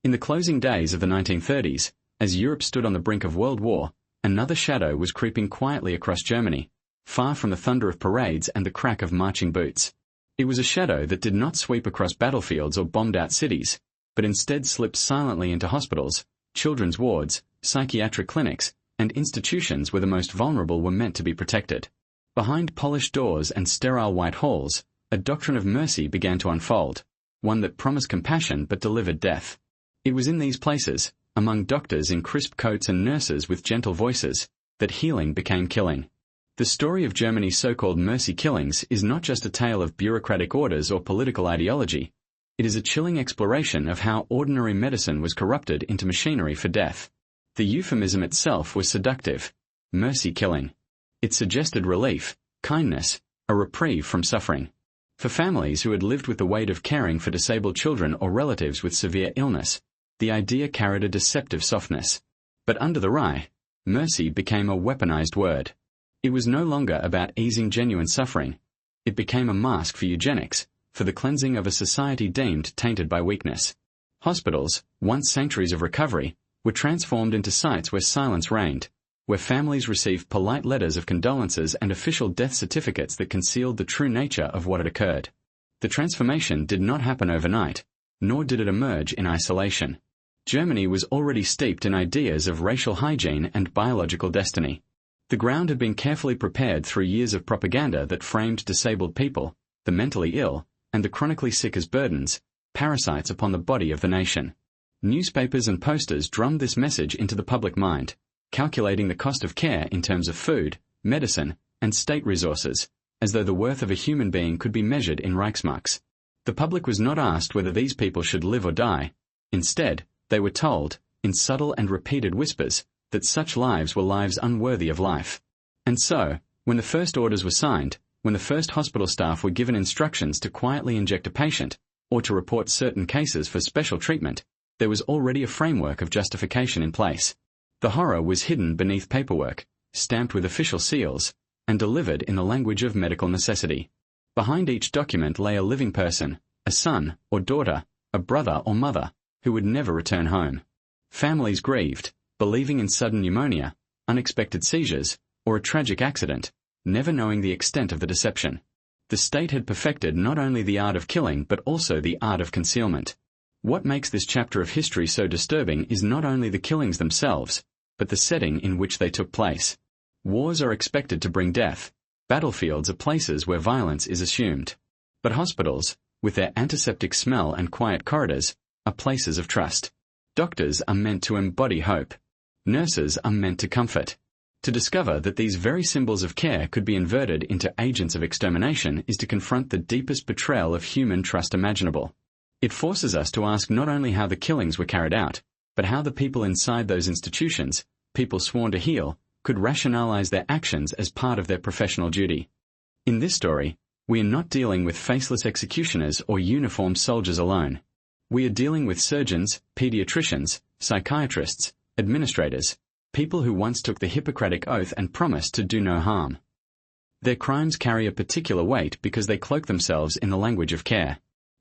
In the closing days of the 1930s, as Europe stood on the brink of World War, another shadow was creeping quietly across Germany, far from the thunder of parades and the crack of marching boots. It was a shadow that did not sweep across battlefields or bombed-out cities, but instead slipped silently into hospitals, children's wards, psychiatric clinics, and institutions where the most vulnerable were meant to be protected. Behind polished doors and sterile white halls, a doctrine of mercy began to unfold, one that promised compassion but delivered death. It was in these places, among doctors in crisp coats and nurses with gentle voices, that healing became killing. The story of Germany's so-called mercy killings is not just a tale of bureaucratic orders or political ideology. It is a chilling exploration of how ordinary medicine was corrupted into machinery for death. The euphemism itself was seductive. Mercy killing. It suggested relief, kindness, a reprieve from suffering. For families who had lived with the weight of caring for disabled children or relatives with severe illness, the idea carried a deceptive softness. But under the Reich, mercy became a weaponized word. It was no longer about easing genuine suffering. It became a mask for eugenics, for the cleansing of a society deemed tainted by weakness. Hospitals, once sanctuaries of recovery, were transformed into sites where silence reigned, where families received polite letters of condolences and official death certificates that concealed the true nature of what had occurred. The transformation did not happen overnight, nor did it emerge in isolation. Germany was already steeped in ideas of racial hygiene and biological destiny. The ground had been carefully prepared through years of propaganda that framed disabled people, the mentally ill, and the chronically sick as burdens, parasites upon the body of the nation. Newspapers and posters drummed this message into the public mind, calculating the cost of care in terms of food, medicine, and state resources, as though the worth of a human being could be measured in Reichsmarks. The public was not asked whether these people should live or die. Instead, they were told, in subtle and repeated whispers, that such lives were lives unworthy of life. And so, when the first orders were signed, when the first hospital staff were given instructions to quietly inject a patient, or to report certain cases for special treatment, there was already a framework of justification in place. The horror was hidden beneath paperwork, stamped with official seals, and delivered in the language of medical necessity. Behind each document lay a living person, a son or daughter, a brother or mother, who would never return home. Families grieved, believing in sudden pneumonia, unexpected seizures, or a tragic accident, never knowing the extent of the deception. The state had perfected not only the art of killing but also the art of concealment. What makes this chapter of history so disturbing is not only the killings themselves, but the setting in which they took place. Wars are expected to bring death. Battlefields are places where violence is assumed. But hospitals, with their antiseptic smell and quiet corridors, are places of trust. Doctors are meant to embody hope. Nurses are meant to comfort. To discover that these very symbols of care could be inverted into agents of extermination is to confront the deepest betrayal of human trust imaginable. It forces us to ask not only how the killings were carried out, but how the people inside those institutions, people sworn to heal, could rationalize their actions as part of their professional duty. In this story, we are not dealing with faceless executioners or uniformed soldiers alone. We are dealing with surgeons, pediatricians, psychiatrists, administrators, people who once took the Hippocratic oath and promised to do no harm. Their crimes carry a particular weight because they cloak themselves in the language of care.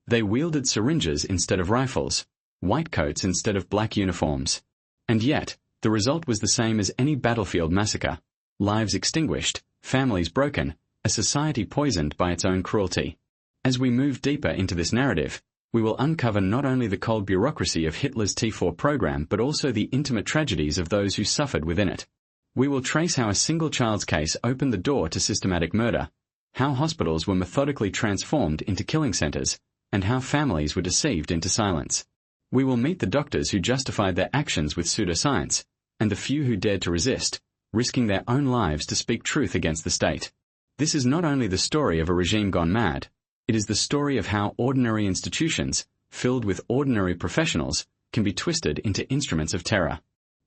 They wielded syringes instead of rifles, white coats instead of black uniforms. And yet, the result was the same as any battlefield massacre: lives extinguished, families broken, a society poisoned by its own cruelty. As we move deeper into this narrative, we will uncover not only the cold bureaucracy of Hitler's T4 program but also the intimate tragedies of those who suffered within it. We will trace how a single child's case opened the door to systematic murder, how hospitals were methodically transformed into killing centers, and how families were deceived into silence. We will meet the doctors who justified their actions with pseudoscience, and the few who dared to resist, risking their own lives to speak truth against the state. This is not only the story of a regime gone mad, it is the story of how ordinary institutions, filled with ordinary professionals, can be twisted into instruments of terror.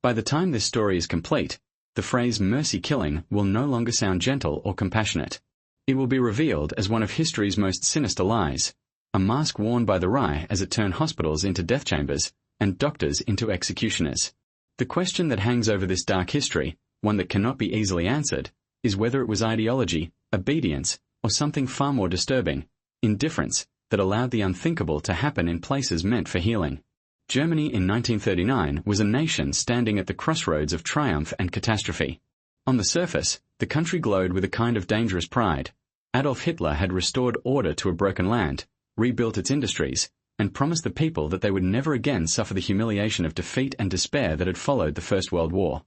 By the time this story is complete, the phrase mercy killing will no longer sound gentle or compassionate. It will be revealed as one of history's most sinister lies, a mask worn by the Reich as it turned hospitals into death chambers and doctors into executioners. The question that hangs over this dark history, one that cannot be easily answered, is whether it was ideology, obedience, or something far more disturbing, indifference, that allowed the unthinkable to happen in places meant for healing. Germany in 1939 was a nation standing at the crossroads of triumph and catastrophe. On the surface, the country glowed with a kind of dangerous pride. Adolf Hitler had restored order to a broken land, rebuilt its industries, and promised the people that they would never again suffer the humiliation of defeat and despair that had followed the First World War.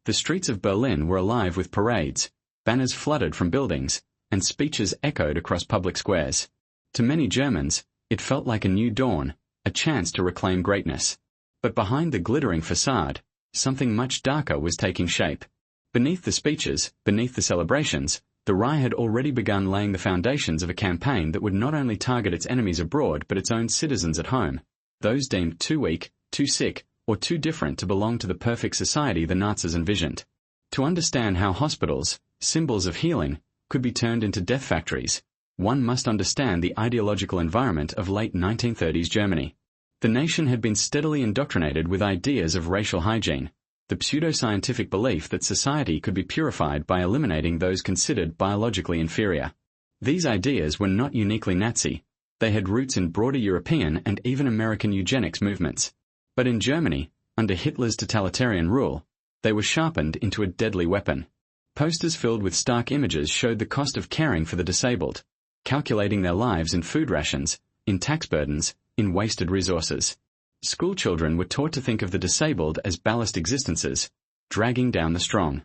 The streets of Berlin were alive with parades, banners fluttered from buildings, and speeches echoed across public squares. To many Germans, it felt like a new dawn, a chance to reclaim greatness. But behind the glittering facade, something much darker was taking shape. Beneath the speeches, beneath the celebrations, the Reich had already begun laying the foundations of a campaign that would not only target its enemies abroad but its own citizens at home, those deemed too weak, too sick, or too different to belong to the perfect society the Nazis envisioned. To understand how hospitals, symbols of healing, could be turned into death factories, one must understand the ideological environment of late 1930s Germany. The nation had been steadily indoctrinated with ideas of racial hygiene, the pseudo-scientific belief that society could be purified by eliminating those considered biologically inferior. These ideas were not uniquely Nazi. They had roots in broader European and even American eugenics movements. But in Germany, under Hitler's totalitarian rule, they were sharpened into a deadly weapon. Posters filled with stark images showed the cost of caring for the disabled, calculating their lives in food rations, in tax burdens, in wasted resources. Schoolchildren were taught to think of the disabled as ballast existences, dragging down the strong.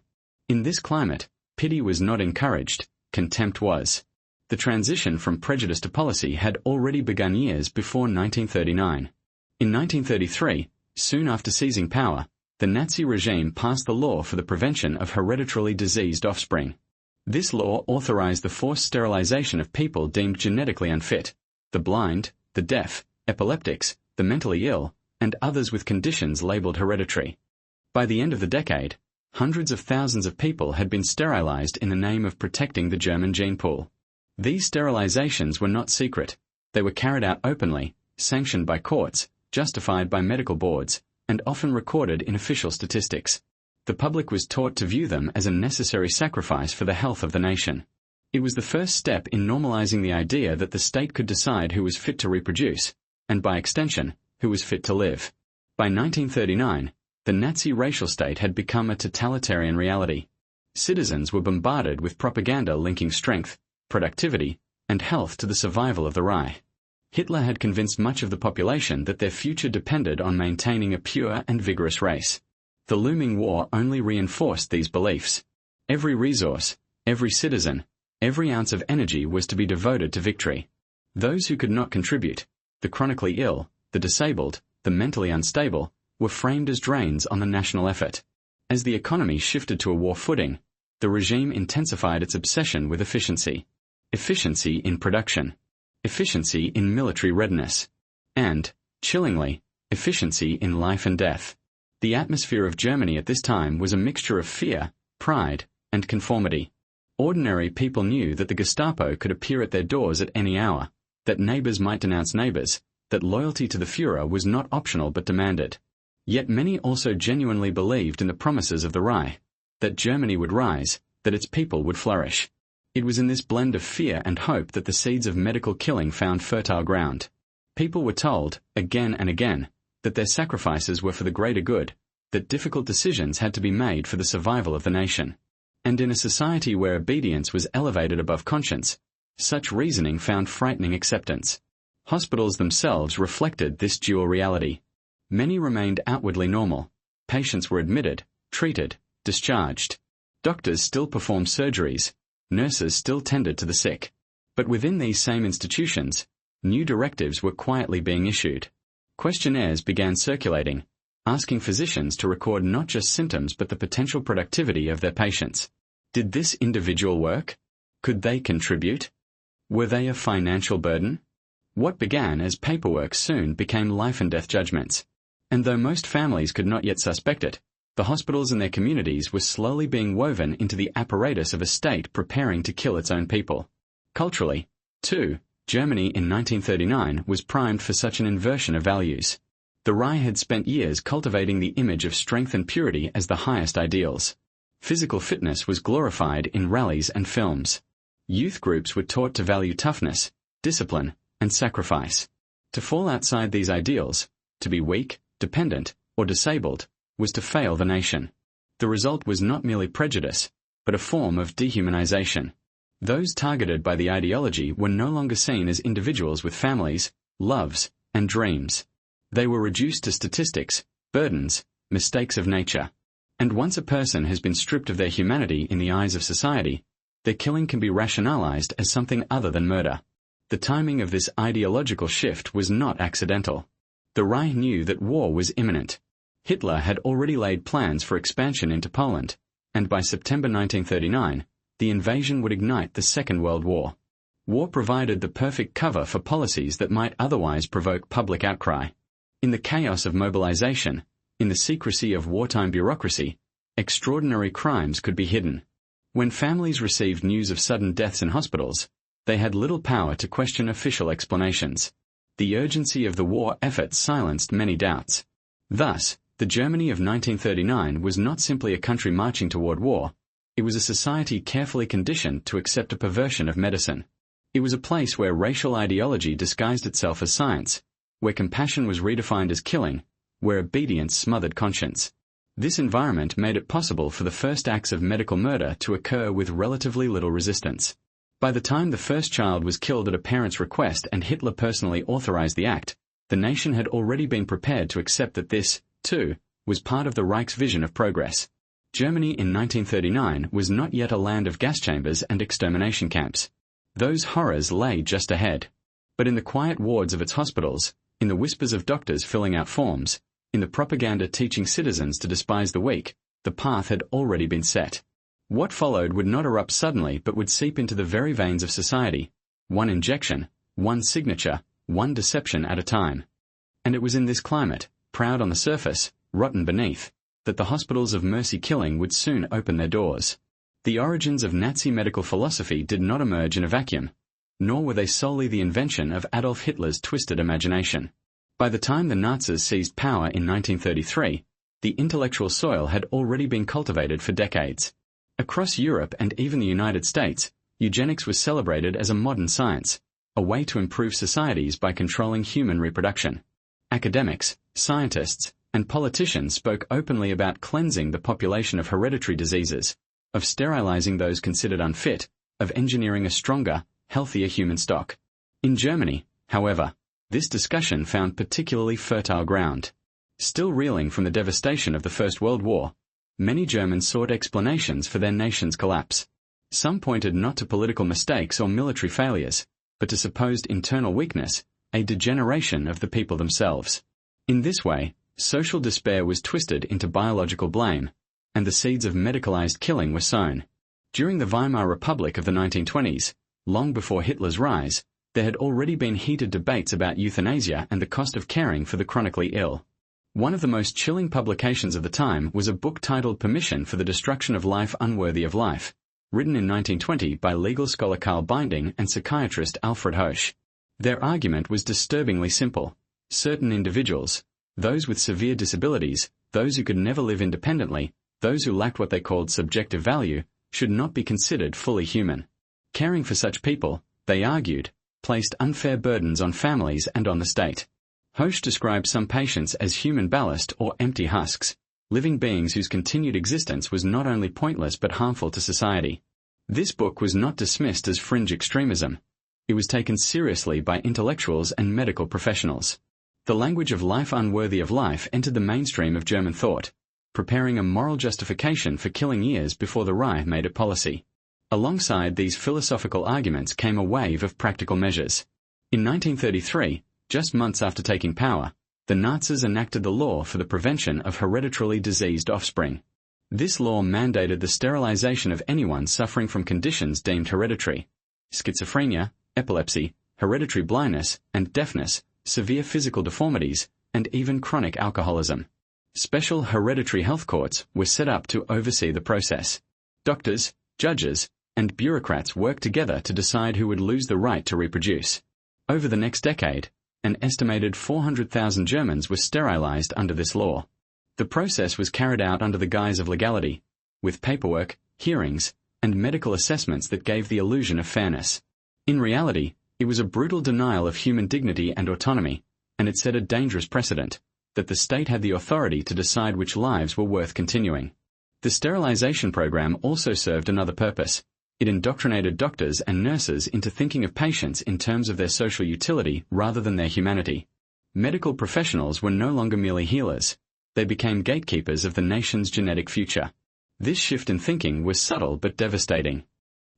In this climate, pity was not encouraged, contempt was. The transition from prejudice to policy had already begun years before 1939. In 1933, soon after seizing power, the Nazi regime passed the law for the prevention of hereditarily diseased offspring. This law authorized the forced sterilization of people deemed genetically unfit, the blind, the deaf, epileptics, the mentally ill, and others with conditions labeled hereditary. By the end of the decade, hundreds of thousands of people had been sterilized in the name of protecting the German gene pool. These sterilizations were not secret. They were carried out openly, sanctioned by courts, justified by medical boards, and often recorded in official statistics. The public was taught to view them as a necessary sacrifice for the health of the nation. It was the first step in normalizing the idea that the state could decide who was fit to reproduce, and by extension, who was fit to live. By 1939, the Nazi racial state had become a totalitarian reality. Citizens were bombarded with propaganda linking strength, productivity, and health to the survival of the Reich. Hitler had convinced much of the population that their future depended on maintaining a pure and vigorous race. The looming war only reinforced these beliefs. Every resource, every citizen, every ounce of energy was to be devoted to victory. Those who could not contribute, the chronically ill, the disabled, the mentally unstable, were framed as drains on the national effort. As the economy shifted to a war footing, the regime intensified its obsession with efficiency. Efficiency in production. Efficiency in military readiness. And, chillingly, efficiency in life and death. The atmosphere of Germany at this time was a mixture of fear, pride, and conformity. Ordinary people knew that the Gestapo could appear at their doors at any hour, that neighbors might denounce neighbors, that loyalty to the Führer was not optional but demanded. Yet many also genuinely believed in the promises of the Reich, that Germany would rise, that its people would flourish. It was in this blend of fear and hope that the seeds of medical killing found fertile ground. People were told, again and again, that their sacrifices were for the greater good, that difficult decisions had to be made for the survival of the nation. And in a society where obedience was elevated above conscience, such reasoning found frightening acceptance. Hospitals themselves reflected this dual reality. Many remained outwardly normal. Patients were admitted, treated, discharged. Doctors still performed surgeries. Nurses still tended to the sick. But within these same institutions, new directives were quietly being issued. Questionnaires began circulating, asking physicians to record not just symptoms but the potential productivity of their patients. Did this individual work? Could they contribute? Were they a financial burden? What began as paperwork soon became life and death judgments. And though most families could not yet suspect it, the hospitals and their communities were slowly being woven into the apparatus of a state preparing to kill its own people. Culturally, too, Germany in 1939 was primed for such an inversion of values. The Reich had spent years cultivating the image of strength and purity as the highest ideals. Physical fitness was glorified in rallies and films. Youth groups were taught to value toughness, discipline, and sacrifice. To fall outside these ideals, to be weak, dependent, or disabled, was to fail the nation. The result was not merely prejudice, but a form of dehumanization. Those targeted by the ideology were no longer seen as individuals with families, loves, and dreams. They were reduced to statistics, burdens, mistakes of nature. And once a person has been stripped of their humanity in the eyes of society, their killing can be rationalized as something other than murder. The timing of this ideological shift was not accidental. The Reich knew that war was imminent. Hitler had already laid plans for expansion into Poland, and by September 1939, the invasion would ignite the Second World War. War provided the perfect cover for policies that might otherwise provoke public outcry. In the chaos of mobilization, in the secrecy of wartime bureaucracy, extraordinary crimes could be hidden. When families received news of sudden deaths in hospitals, they had little power to question official explanations. The urgency of the war effort silenced many doubts. Thus, the Germany of 1939 was not simply a country marching toward war. It was a society carefully conditioned to accept a perversion of medicine. It was a place where racial ideology disguised itself as science, where compassion was redefined as killing, where obedience smothered conscience. This environment made it possible for the first acts of medical murder to occur with relatively little resistance. By the time the first child was killed at a parent's request and Hitler personally authorized the act, the nation had already been prepared to accept that this, too, was part of the Reich's vision of progress. Germany in 1939 was not yet a land of gas chambers and extermination camps. Those horrors lay just ahead. But in the quiet wards of its hospitals, in the whispers of doctors filling out forms, in the propaganda teaching citizens to despise the weak, the path had already been set. What followed would not erupt suddenly but would seep into the very veins of society, one injection, one signature, one deception at a time. And it was in this climate, proud on the surface, rotten beneath, that the hospitals of mercy killing would soon open their doors. The origins of Nazi medical philosophy did not emerge in a vacuum, nor were they solely the invention of Adolf Hitler's twisted imagination. By the time the Nazis seized power in 1933, the intellectual soil had already been cultivated for decades. Across Europe and even the United States, eugenics was celebrated as a modern science, a way to improve societies by controlling human reproduction. Academics, scientists, and politicians spoke openly about cleansing the population of hereditary diseases, of sterilizing those considered unfit, of engineering a stronger, healthier human stock. In Germany, however, this discussion found particularly fertile ground. Still reeling from the devastation of the First World War, many Germans sought explanations for their nation's collapse. Some pointed not to political mistakes or military failures, but to supposed internal weakness, a degeneration of the people themselves. In this way, social despair was twisted into biological blame, and the seeds of medicalized killing were sown. During the Weimar Republic of the 1920s, long before Hitler's rise, there had already been heated debates about euthanasia and the cost of caring for the chronically ill. One of the most chilling publications of the time was a book titled Permission for the Destruction of Life Unworthy of Life, written in 1920 by legal scholar Karl Binding and psychiatrist Alfred Hoche. Their argument was disturbingly simple. Certain individuals, those with severe disabilities, those who could never live independently, those who lacked what they called subjective value, should not be considered fully human. Caring for such people, they argued, placed unfair burdens on families and on the state. Hoche described some patients as human ballast or empty husks, living beings whose continued existence was not only pointless but harmful to society. This book was not dismissed as fringe extremism. It was taken seriously by intellectuals and medical professionals. The language of life unworthy of life entered the mainstream of German thought, preparing a moral justification for killing years before the Reich made it policy. Alongside these philosophical arguments came a wave of practical measures. In 1933, just months after taking power, the Nazis enacted the law for the prevention of hereditarily diseased offspring. This law mandated the sterilization of anyone suffering from conditions deemed hereditary: schizophrenia, epilepsy, hereditary blindness and deafness, severe physical deformities, and even chronic alcoholism. Special hereditary health courts were set up to oversee the process. Doctors, judges, and bureaucrats worked together to decide who would lose the right to reproduce. Over the next decade, an estimated 400,000 Germans were sterilized under this law. The process was carried out under the guise of legality, with paperwork, hearings, and medical assessments that gave the illusion of fairness. In reality, it was a brutal denial of human dignity and autonomy, and it set a dangerous precedent, that the state had the authority to decide which lives were worth continuing. The sterilization program also served another purpose. It indoctrinated doctors and nurses into thinking of patients in terms of their social utility rather than their humanity. Medical professionals were no longer merely healers. They became gatekeepers of the nation's genetic future. This shift in thinking was subtle but devastating.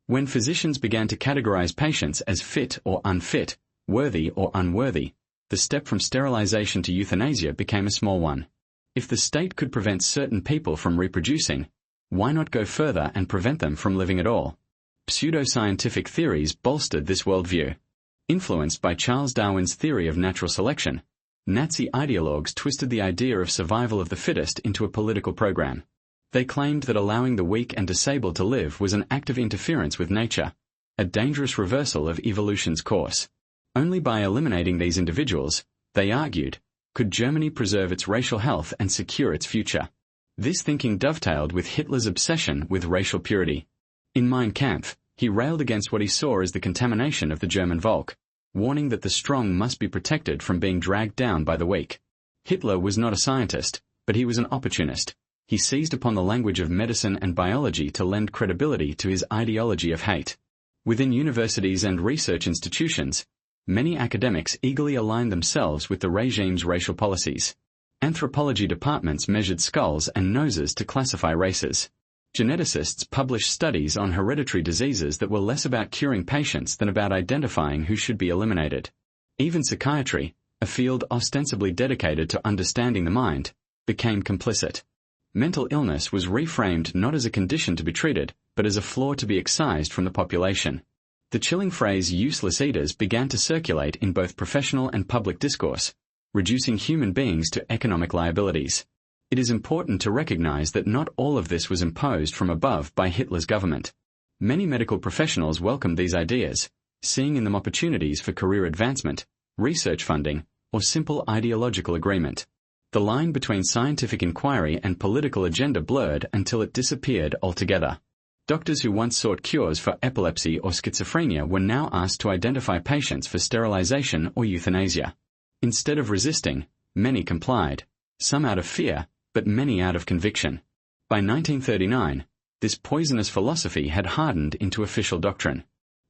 When physicians began to categorize patients as fit or unfit, worthy or unworthy, the step from sterilization to euthanasia became a small one. If the state could prevent certain people from reproducing, why not go further and prevent them from living at all? Pseudoscientific theories bolstered this worldview. Influenced by Charles Darwin's theory of natural selection, Nazi ideologues twisted the idea of survival of the fittest into a political program. They claimed that allowing the weak and disabled to live was an act of interference with nature, a dangerous reversal of evolution's course. Only by eliminating these individuals, they argued, could Germany preserve its racial health and secure its future. This thinking dovetailed with Hitler's obsession with racial purity. In Mein Kampf, he railed against what he saw as the contamination of the German Volk, warning that the strong must be protected from being dragged down by the weak. Hitler was not a scientist, but he was an opportunist. He seized upon the language of medicine and biology to lend credibility to his ideology of hate. Within universities and research institutions, many academics eagerly aligned themselves with the regime's racial policies. Anthropology departments measured skulls and noses to classify races. Geneticists published studies on hereditary diseases that were less about curing patients than about identifying who should be eliminated. Even psychiatry, a field ostensibly dedicated to understanding the mind, became complicit. Mental illness was reframed not as a condition to be treated, but as a flaw to be excised from the population. The chilling phrase useless eaters began to circulate in both professional and public discourse, reducing human beings to economic liabilities. It is important to recognize that not all of this was imposed from above by Hitler's government. Many medical professionals welcomed these ideas, seeing in them opportunities for career advancement, research funding, or simple ideological agreement. The line between scientific inquiry and political agenda blurred until it disappeared altogether. Doctors who once sought cures for epilepsy or schizophrenia were now asked to identify patients for sterilization or euthanasia. Instead of resisting, many complied, some out of fear, but many out of conviction. By 1939, this poisonous philosophy had hardened into official doctrine.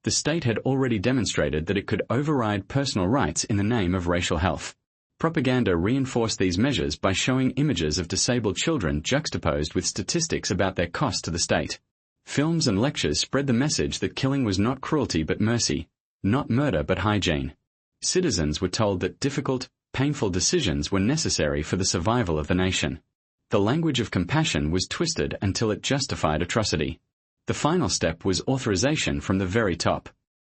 The state had already demonstrated that it could override personal rights in the name of racial health. Propaganda reinforced these measures by showing images of disabled children juxtaposed with statistics about their cost to the state. Films and lectures spread the message that killing was not cruelty but mercy, not murder but hygiene. Citizens were told that difficult, painful decisions were necessary for the survival of the nation. The language of compassion was twisted until it justified atrocity. The final step was authorization from the very top.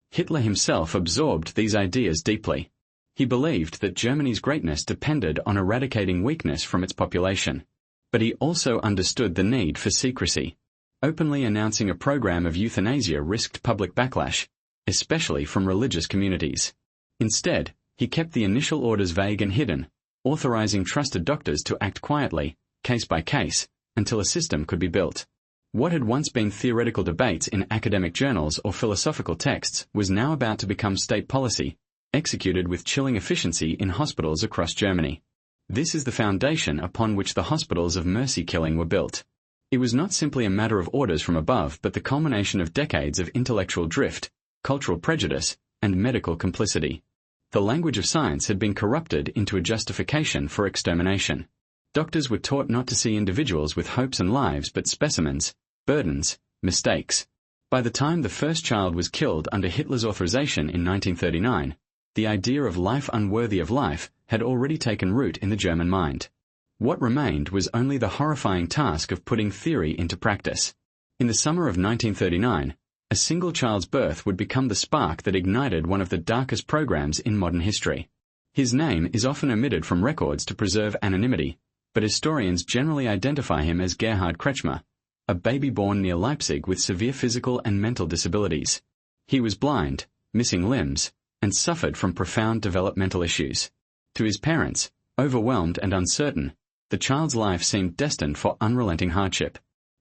Hitler himself absorbed these ideas deeply. He believed that Germany's greatness depended on eradicating weakness from its population. But he also understood the need for secrecy. Openly announcing a program of euthanasia risked public backlash, especially from religious communities. Instead, he kept the initial orders vague and hidden, authorizing trusted doctors to act quietly, case by case, until a system could be built. What had once been theoretical debates in academic journals or philosophical texts was now about to become state policy, executed with chilling efficiency in hospitals across Germany. This is the foundation upon which the hospitals of mercy killing were built. It was not simply a matter of orders from above but the culmination of decades of intellectual drift, cultural prejudice, and medical complicity. The language of science had been corrupted into a justification for extermination. Doctors were taught not to see individuals with hopes and lives but specimens, burdens, mistakes. By the time the first child was killed under Hitler's authorization in 1939, the idea of life unworthy of life had already taken root in the German mind. What remained was only the horrifying task of putting theory into practice. In the summer of 1939, a single child's birth would become the spark that ignited one of the darkest programs in modern history. His name is often omitted from records to preserve anonymity, but historians generally identify him as Gerhard Kretschmer, a baby born near Leipzig with severe physical and mental disabilities. He was blind, missing limbs, and suffered from profound developmental issues. To his parents, overwhelmed and uncertain, the child's life seemed destined for unrelenting hardship.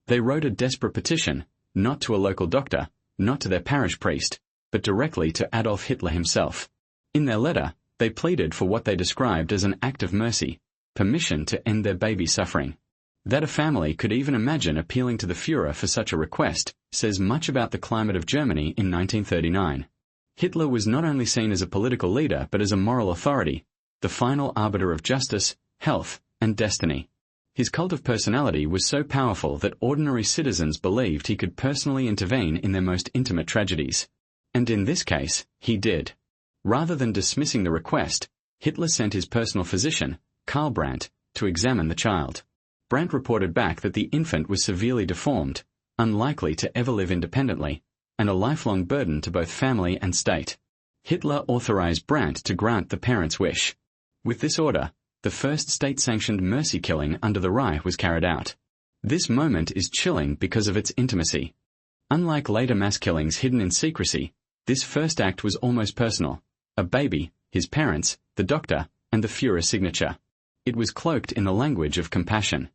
They wrote a desperate petition, not to a local doctor, not to their parish priest, but directly to Adolf Hitler himself. In their letter, they pleaded for what they described as an act of mercy, permission to end their baby's suffering. That a family could even imagine appealing to the Führer for such a request says much about the climate of Germany in 1939. Hitler was not only seen as a political leader but as a moral authority, the final arbiter of justice, health, and destiny. His cult of personality was so powerful that ordinary citizens believed he could personally intervene in their most intimate tragedies. And in this case, he did. Rather than dismissing the request, Hitler sent his personal physician, Karl Brandt, to examine the child. Brandt reported back that the infant was severely deformed, unlikely to ever live independently, and a lifelong burden to both family and state. Hitler authorized Brandt to grant the parents' wish. With this order, the first state-sanctioned mercy killing under the Reich was carried out. This moment is chilling because of its intimacy. Unlike later mass killings hidden in secrecy, this first act was almost personal. A baby, his parents, the doctor, and the Führer's signature. It was cloaked in the language of compassion.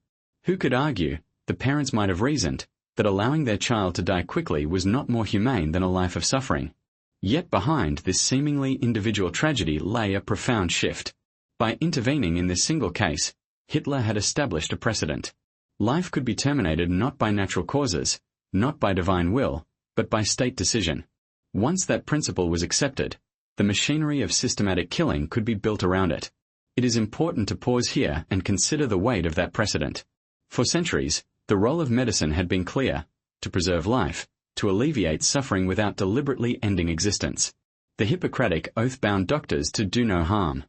Who could argue, the parents might have reasoned, that allowing their child to die quickly was not more humane than a life of suffering? Yet behind this seemingly individual tragedy lay a profound shift. By intervening in this single case, Hitler had established a precedent. Life could be terminated not by natural causes, not by divine will, but by state decision. Once that principle was accepted, the machinery of systematic killing could be built around it. It is important to pause here and consider the weight of that precedent. For centuries, the role of medicine had been clear: to preserve life, to alleviate suffering without deliberately ending existence. The Hippocratic oath bound doctors to do no harm.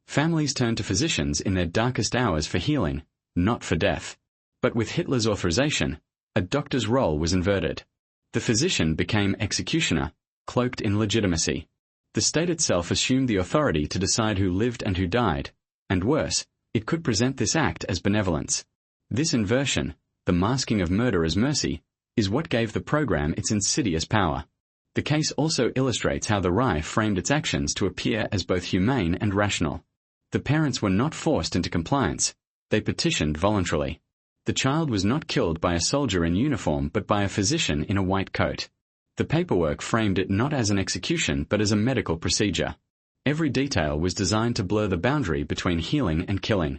Families turned to physicians in their darkest hours for healing, not for death. But with Hitler's authorization, a doctor's role was inverted. The physician became executioner, cloaked in legitimacy. The state itself assumed the authority to decide who lived and who died, and worse, it could present this act as benevolence. This inversion, the masking of murder as mercy, is what gave the program its insidious power. The case also illustrates how the Reich framed its actions to appear as both humane and rational. The parents were not forced into compliance, they petitioned voluntarily. The child was not killed by a soldier in uniform but by a physician in a white coat. The paperwork framed it not as an execution but as a medical procedure. Every detail was designed to blur the boundary between healing and killing.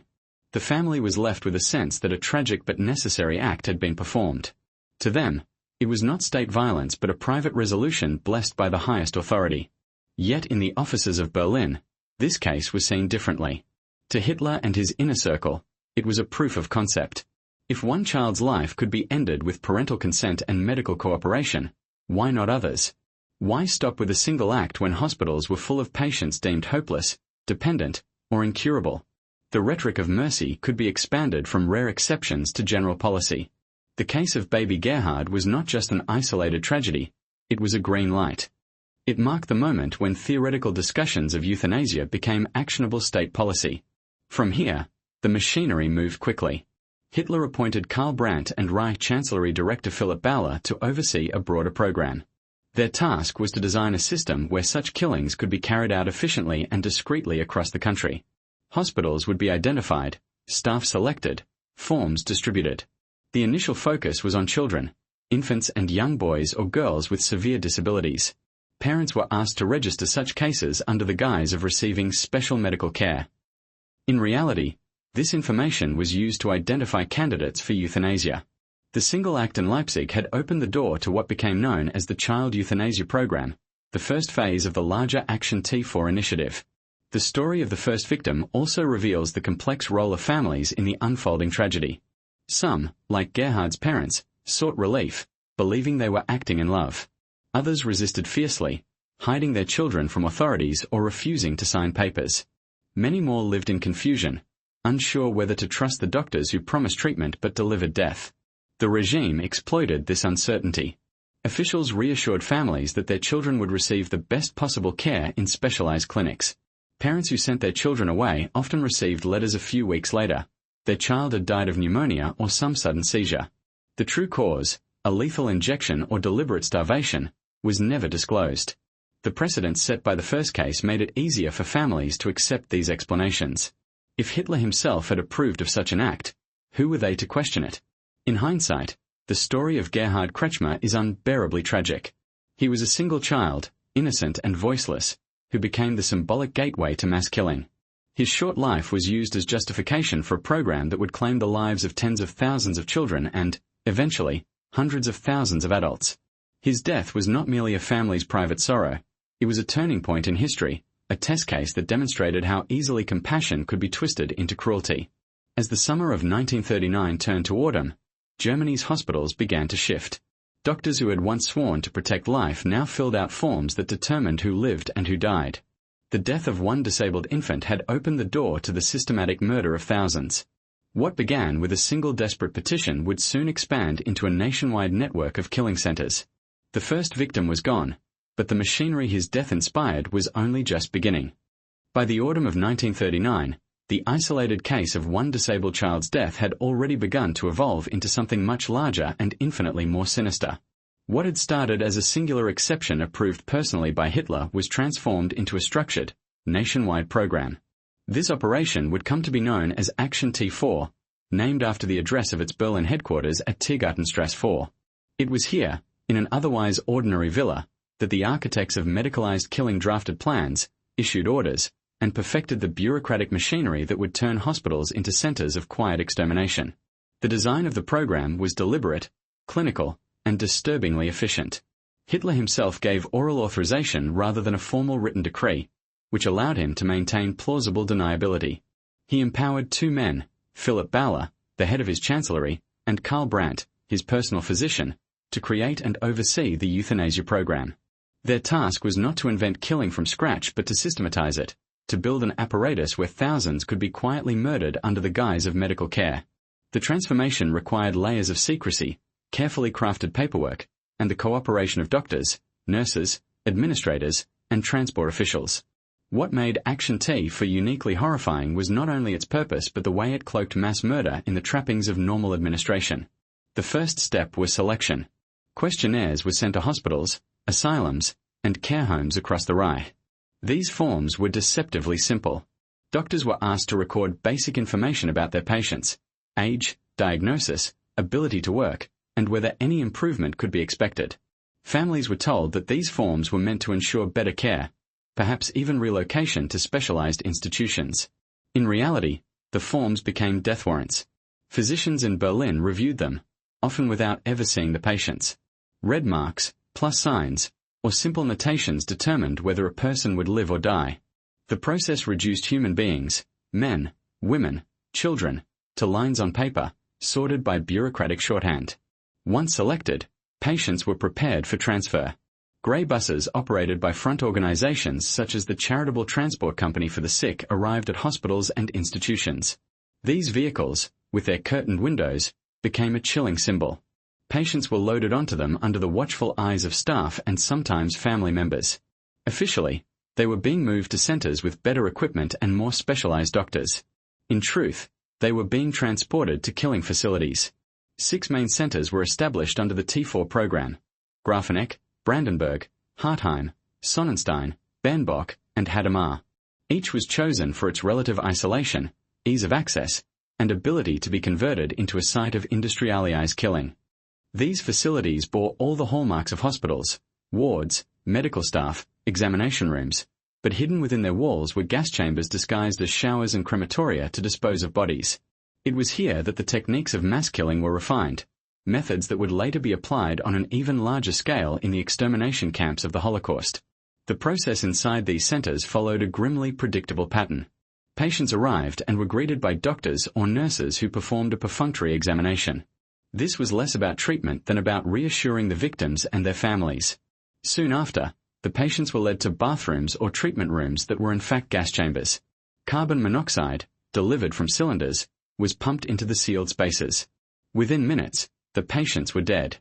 The family was left with a sense that a tragic but necessary act had been performed. To them, it was not state violence but a private resolution blessed by the highest authority. Yet in the offices of Berlin, this case was seen differently. To Hitler and his inner circle, it was a proof of concept. If one child's life could be ended with parental consent and medical cooperation, why not others? Why stop with a single act when hospitals were full of patients deemed hopeless, dependent, or incurable? The rhetoric of mercy could be expanded from rare exceptions to general policy. The case of baby Gerhard was not just an isolated tragedy, it was a green light. It marked the moment when theoretical discussions of euthanasia became actionable state policy. From here, the machinery moved quickly. Hitler appointed Karl Brandt and Reich Chancellery Director Philip Bauer to oversee a broader program. Their task was to design a system where such killings could be carried out efficiently and discreetly across the country. Hospitals would be identified, staff selected, forms distributed. The initial focus was on children, infants and young boys or girls with severe disabilities. Parents were asked to register such cases under the guise of receiving special medical care. In reality, this information was used to identify candidates for euthanasia. The single act in Leipzig had opened the door to what became known as the Child Euthanasia Program, the first phase of the larger Action T4 initiative. The story of the first victim also reveals the complex role of families in the unfolding tragedy. Some, like Gerhard's parents, sought relief, believing they were acting in love. Others resisted fiercely, hiding their children from authorities or refusing to sign papers. Many more lived in confusion, unsure whether to trust the doctors who promised treatment but delivered death. The regime exploited this uncertainty. Officials reassured families that their children would receive the best possible care in specialized clinics. Parents who sent their children away often received letters a few weeks later. Their child had died of pneumonia or some sudden seizure. The true cause, a lethal injection or deliberate starvation, was never disclosed. The precedent set by the first case made it easier for families to accept these explanations. If Hitler himself had approved of such an act, who were they to question it? In hindsight, the story of Gerhard Kretschmer is unbearably tragic. He was a single child, innocent and voiceless, who became the symbolic gateway to mass killing. His short life was used as justification for a program that would claim the lives of tens of thousands of children and, eventually, hundreds of thousands of adults. His death was not merely a family's private sorrow. It was a turning point in history, a test case that demonstrated how easily compassion could be twisted into cruelty. As the summer of 1939 turned to autumn, Germany's hospitals began to shift. Doctors who had once sworn to protect life now filled out forms that determined who lived and who died. The death of one disabled infant had opened the door to the systematic murder of thousands. What began with a single desperate petition would soon expand into a nationwide network of killing centers. The first victim was gone, but the machinery his death inspired was only just beginning. By the autumn of 1939, the isolated case of one disabled child's death had already begun to evolve into something much larger and infinitely more sinister. What had started as a singular exception approved personally by Hitler was transformed into a structured, nationwide program. This operation would come to be known as Action T4, named after the address of its Berlin headquarters at Tiergartenstrasse 4. It was here, in an otherwise ordinary villa, that the architects of medicalized killing drafted plans, issued orders, and perfected the bureaucratic machinery that would turn hospitals into centers of quiet extermination. The design of the program was deliberate, clinical, and disturbingly efficient. Hitler himself gave oral authorization rather than a formal written decree, which allowed him to maintain plausible deniability. He empowered two men, Philip Bauer, the head of his chancellery, and Karl Brandt, his personal physician, to create and oversee the euthanasia program. Their task was not to invent killing from scratch but to systematize it, to build an apparatus where thousands could be quietly murdered under the guise of medical care. The transformation required layers of secrecy, carefully crafted paperwork, and the cooperation of doctors, nurses, administrators, and transport officials. What made Action T for uniquely horrifying was not only its purpose but the way it cloaked mass murder in the trappings of normal administration. The first step was selection. Questionnaires were sent to hospitals, asylums, and care homes across the Reich. These forms were deceptively simple. Doctors were asked to record basic information about their patients: age, diagnosis, ability to work, and whether any improvement could be expected. Families were told that these forms were meant to ensure better care, perhaps even relocation to specialized institutions. In reality, the forms became death warrants. Physicians in Berlin reviewed them, often without ever seeing the patients. Red marks, plus signs, or simple notations determined whether a person would live or die. The process reduced human beings, men, women, children, to lines on paper, sorted by bureaucratic shorthand. Once selected, patients were prepared for transfer. Grey buses operated by front organizations such as the Charitable Transport Company for the Sick arrived at hospitals and institutions. These vehicles, with their curtained windows, became a chilling symbol. Patients were loaded onto them under the watchful eyes of staff and sometimes family members. Officially, they were being moved to centers with better equipment and more specialized doctors. In truth, they were being transported to killing facilities. 6 main centers were established under the T4 program: Grafeneck, Brandenburg, Hartheim, Sonnenstein, Bernbock, and Hadamar. Each was chosen for its relative isolation, ease of access, and ability to be converted into a site of industrialized killing. These facilities bore all the hallmarks of hospitals: wards, medical staff, examination rooms, but hidden within their walls were gas chambers disguised as showers and crematoria to dispose of bodies. It was here that the techniques of mass killing were refined, methods that would later be applied on an even larger scale in the extermination camps of the Holocaust. The process inside these centers followed a grimly predictable pattern. Patients arrived and were greeted by doctors or nurses who performed a perfunctory examination. This was less about treatment than about reassuring the victims and their families. Soon after, the patients were led to bathrooms or treatment rooms that were in fact gas chambers. Carbon monoxide, delivered from cylinders, was pumped into the sealed spaces. Within minutes, the patients were dead.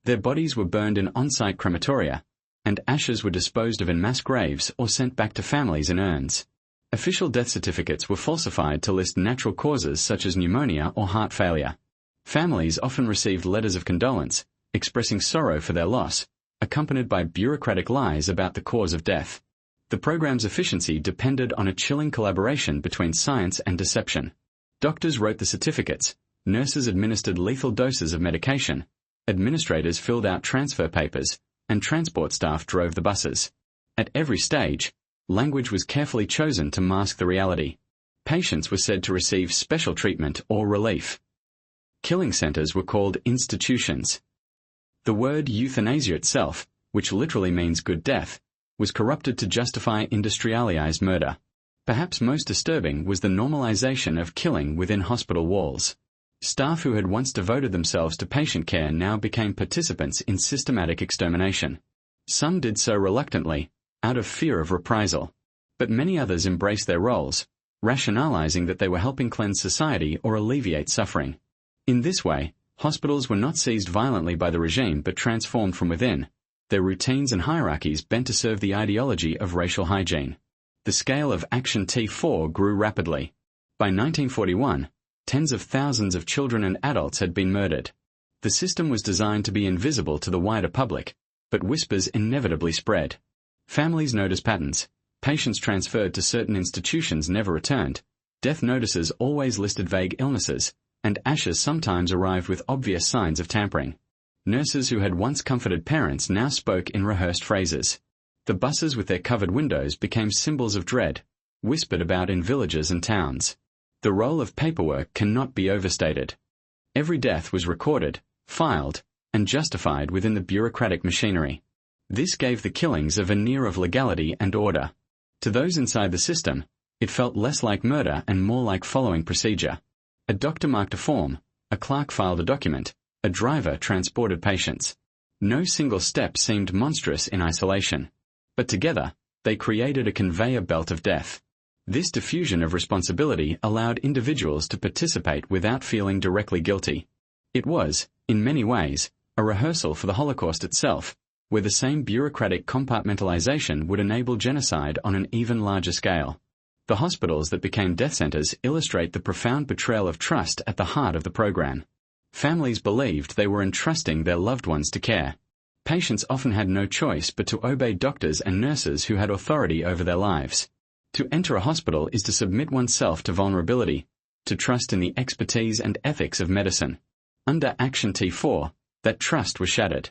Their bodies were burned in on-site crematoria, and ashes were disposed of in mass graves or sent back to families in urns. Official death certificates were falsified to list natural causes such as pneumonia or heart failure. Families often received letters of condolence, expressing sorrow for their loss, accompanied by bureaucratic lies about the cause of death. The program's efficiency depended on a chilling collaboration between science and deception. Doctors wrote the certificates, nurses administered lethal doses of medication, administrators filled out transfer papers, and transport staff drove the buses. At every stage, language was carefully chosen to mask the reality. Patients were said to receive special treatment or relief. Killing centers were called institutions. The word euthanasia itself, which literally means good death, was corrupted to justify industrialized murder. Perhaps most disturbing was the normalization of killing within hospital walls. Staff who had once devoted themselves to patient care now became participants in systematic extermination. Some did so reluctantly, out of fear of reprisal. But many others embraced their roles, rationalizing that they were helping cleanse society or alleviate suffering. In this way, hospitals were not seized violently by the regime but transformed from within, their routines and hierarchies bent to serve the ideology of racial hygiene. The scale of Action T4 grew rapidly. By 1941, tens of thousands of children and adults had been murdered. The system was designed to be invisible to the wider public, but whispers inevitably spread. Families noticed patterns. Patients transferred to certain institutions never returned. Death notices always listed vague illnesses, and ashes sometimes arrived with obvious signs of tampering. Nurses who had once comforted parents now spoke in rehearsed phrases. The buses with their covered windows became symbols of dread, whispered about in villages and towns. The role of paperwork cannot be overstated. Every death was recorded, filed, and justified within the bureaucratic machinery. This gave the killings a veneer of legality and order. To those inside the system, it felt less like murder and more like following procedure. A doctor marked a form, a clerk filed a document, a driver transported patients. No single step seemed monstrous in isolation. But together, they created a conveyor belt of death. This diffusion of responsibility allowed individuals to participate without feeling directly guilty. It was, in many ways, a rehearsal for the Holocaust itself, where the same bureaucratic compartmentalization would enable genocide on an even larger scale. The hospitals that became death centers illustrate the profound betrayal of trust at the heart of the program. Families believed they were entrusting their loved ones to care. Patients often had no choice but to obey doctors and nurses who had authority over their lives. To enter a hospital is to submit oneself to vulnerability, to trust in the expertise and ethics of medicine. Under Action T4, that trust was shattered.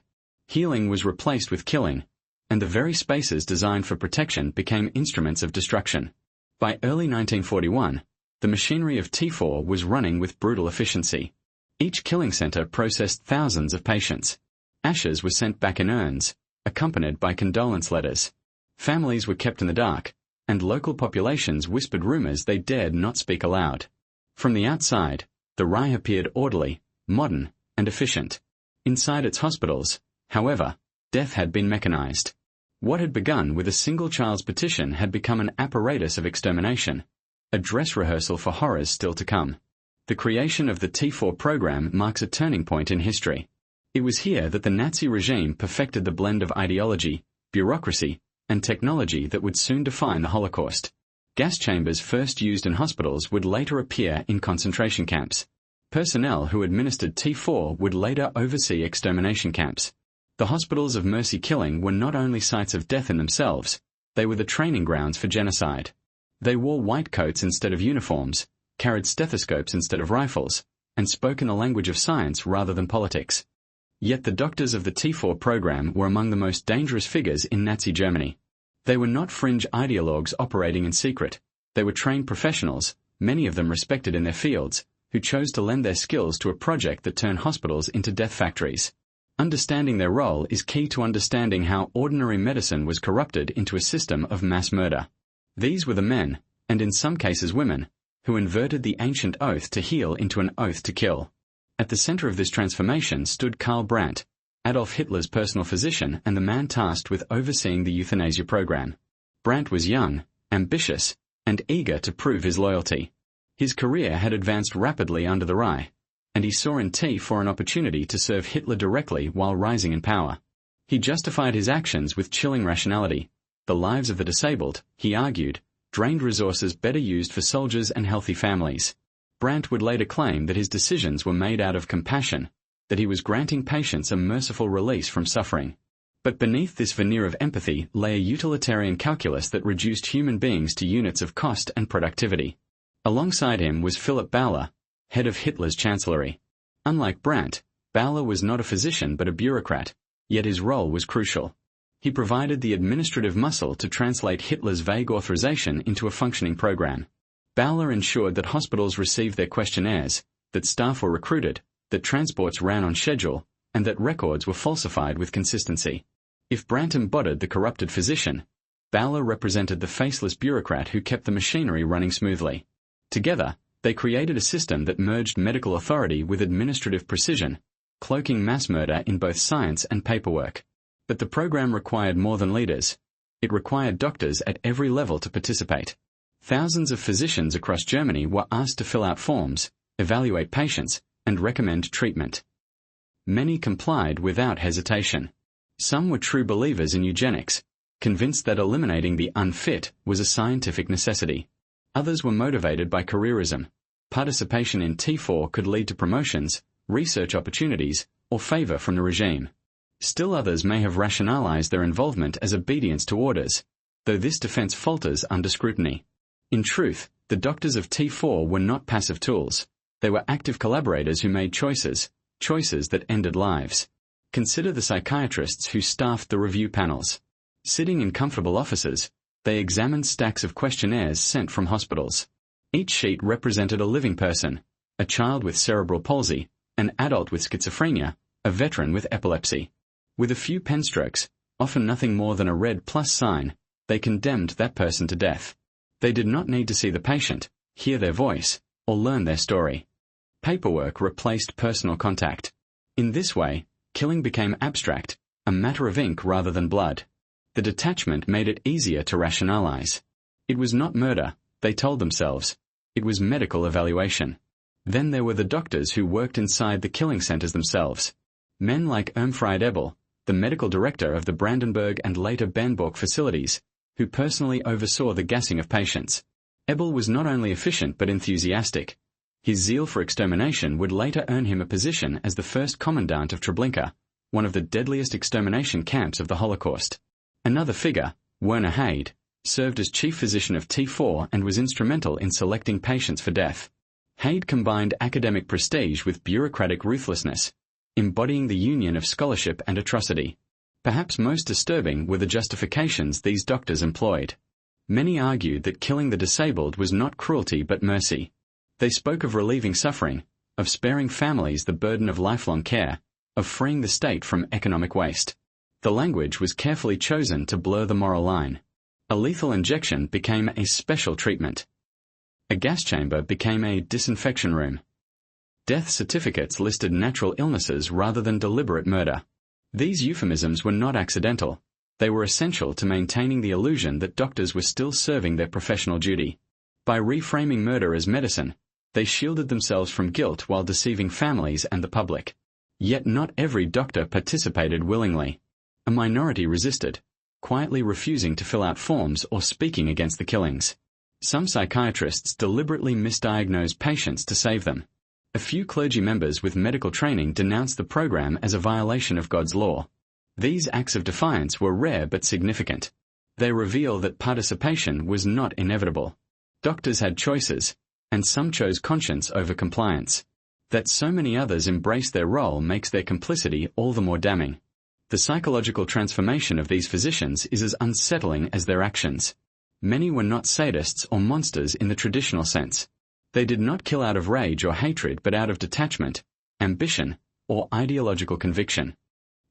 Healing was replaced with killing, and the very spaces designed for protection became instruments of destruction. By early 1941, the machinery of T4 was running with brutal efficiency. Each killing center processed thousands of patients. Ashes were sent back in urns, accompanied by condolence letters. Families were kept in the dark, and local populations whispered rumors they dared not speak aloud. From the outside, the Reich appeared orderly, modern, and efficient. Inside its hospitals, however, death had been mechanized. What had begun with a single child's petition had become an apparatus of extermination, a dress rehearsal for horrors still to come. The creation of the T4 program marks a turning point in history. It was here that the Nazi regime perfected the blend of ideology, bureaucracy, and technology that would soon define the Holocaust. Gas chambers first used in hospitals would later appear in concentration camps. Personnel who administered T4 would later oversee extermination camps. The hospitals of mercy killing were not only sites of death in themselves, they were the training grounds for genocide. They wore white coats instead of uniforms, carried stethoscopes instead of rifles, and spoke in the language of science rather than politics. Yet the doctors of the T4 program were among the most dangerous figures in Nazi Germany. They were not fringe ideologues operating in secret. They were trained professionals, many of them respected in their fields, who chose to lend their skills to a project that turned hospitals into death factories. Understanding their role is key to understanding how ordinary medicine was corrupted into a system of mass murder. These were the men, and in some cases women, who inverted the ancient oath to heal into an oath to kill. At the center of this transformation stood Karl Brandt, Adolf Hitler's personal physician and the man tasked with overseeing the euthanasia program. Brandt was young, ambitious, and eager to prove his loyalty. His career had advanced rapidly under the Reich, and he saw in T4 an opportunity to serve Hitler directly while rising in power. He justified his actions with chilling rationality. The lives of the disabled, he argued, drained resources better used for soldiers and healthy families. Brandt would later claim that his decisions were made out of compassion, that he was granting patients a merciful release from suffering. But beneath this veneer of empathy lay a utilitarian calculus that reduced human beings to units of cost and productivity. Alongside him was Philipp Bauer, head of Hitler's chancellery. Unlike Brandt, Bauer was not a physician but a bureaucrat, yet his role was crucial. He provided the administrative muscle to translate Hitler's vague authorization into a functioning program. Bowler ensured that hospitals received their questionnaires, that staff were recruited, that transports ran on schedule, and that records were falsified with consistency. If Brandt embodied the corrupted physician, Bowler represented the faceless bureaucrat who kept the machinery running smoothly. Together, they created a system that merged medical authority with administrative precision, cloaking mass murder in both science and paperwork. But the program required more than leaders. It required doctors at every level to participate. Thousands of physicians across Germany were asked to fill out forms, evaluate patients, and recommend treatment. Many complied without hesitation. Some were true believers in eugenics, convinced that eliminating the unfit was a scientific necessity. Others were motivated by careerism. Participation in T4 could lead to promotions, research opportunities, or favor from the regime. Still others may have rationalized their involvement as obedience to orders, though this defense falters under scrutiny. In truth, the doctors of T4 were not passive tools. They were active collaborators who made choices that ended lives. Consider the psychiatrists who staffed the review panels. Sitting in comfortable offices, they examined stacks of questionnaires sent from hospitals. Each sheet represented a living person, a child with cerebral palsy, an adult with schizophrenia, a veteran with epilepsy. With a few pen strokes, often nothing more than a red plus sign, they condemned that person to death. They did not need to see the patient, hear their voice, or learn their story. Paperwork replaced personal contact. In this way, killing became abstract, a matter of ink rather than blood. The detachment made it easier to rationalize. It was not murder, they told themselves. It was medical evaluation. Then there were the doctors who worked inside the killing centers themselves. Men like Irmfried Ebel, the medical director of the Brandenburg and later Bernburg facilities, who personally oversaw the gassing of patients. Ebel was not only efficient but enthusiastic. His zeal for extermination would later earn him a position as the first commandant of Treblinka, one of the deadliest extermination camps of the Holocaust. Another figure, Werner Heyde, served as chief physician of T4 and was instrumental in selecting patients for death. Heyde combined academic prestige with bureaucratic ruthlessness, embodying the union of scholarship and atrocity. Perhaps most disturbing were the justifications these doctors employed. Many argued that killing the disabled was not cruelty but mercy. They spoke of relieving suffering, of sparing families the burden of lifelong care, of freeing the state from economic waste. The language was carefully chosen to blur the moral line. A lethal injection became a special treatment. A gas chamber became a disinfection room. Death certificates listed natural illnesses rather than deliberate murder. These euphemisms were not accidental. They were essential to maintaining the illusion that doctors were still serving their professional duty. By reframing murder as medicine, they shielded themselves from guilt while deceiving families and the public. Yet not every doctor participated willingly. A minority resisted, quietly refusing to fill out forms or speaking against the killings. Some psychiatrists deliberately misdiagnosed patients to save them. A few clergy members with medical training denounced the program as a violation of God's law. These acts of defiance were rare but significant. They reveal that participation was not inevitable. Doctors had choices, and some chose conscience over compliance. That so many others embraced their role makes their complicity all the more damning. The psychological transformation of these physicians is as unsettling as their actions. Many were not sadists or monsters in the traditional sense. They did not kill out of rage or hatred but out of detachment, ambition, or ideological conviction.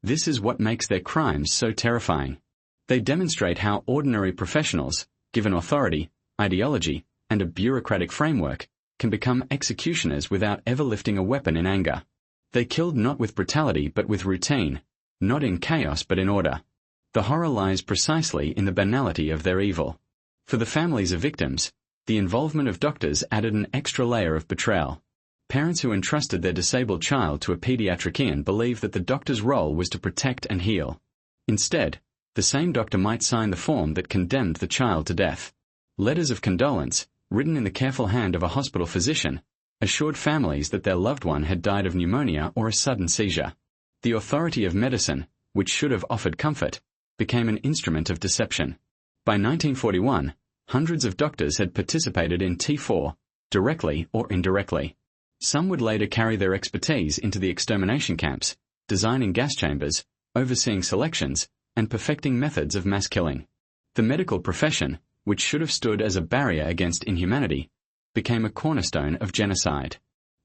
This is what makes their crimes so terrifying. They demonstrate how ordinary professionals, given authority, ideology, and a bureaucratic framework, can become executioners without ever lifting a weapon in anger. They killed not with brutality but with routine, not in chaos but in order. The horror lies precisely in the banality of their evil. For the families of victims, the involvement of doctors added an extra layer of betrayal. Parents who entrusted their disabled child to a pediatrician believed that the doctor's role was to protect and heal. Instead, the same doctor might sign the form that condemned the child to death. Letters of condolence, written in the careful hand of a hospital physician, assured families that their loved one had died of pneumonia or a sudden seizure. The authority of medicine, which should have offered comfort, became an instrument of deception. By 1941, hundreds of doctors had participated in T4, directly or indirectly. Some would later carry their expertise into the extermination camps, designing gas chambers, overseeing selections, and perfecting methods of mass killing. The medical profession, which should have stood as a barrier against inhumanity, became a cornerstone of genocide.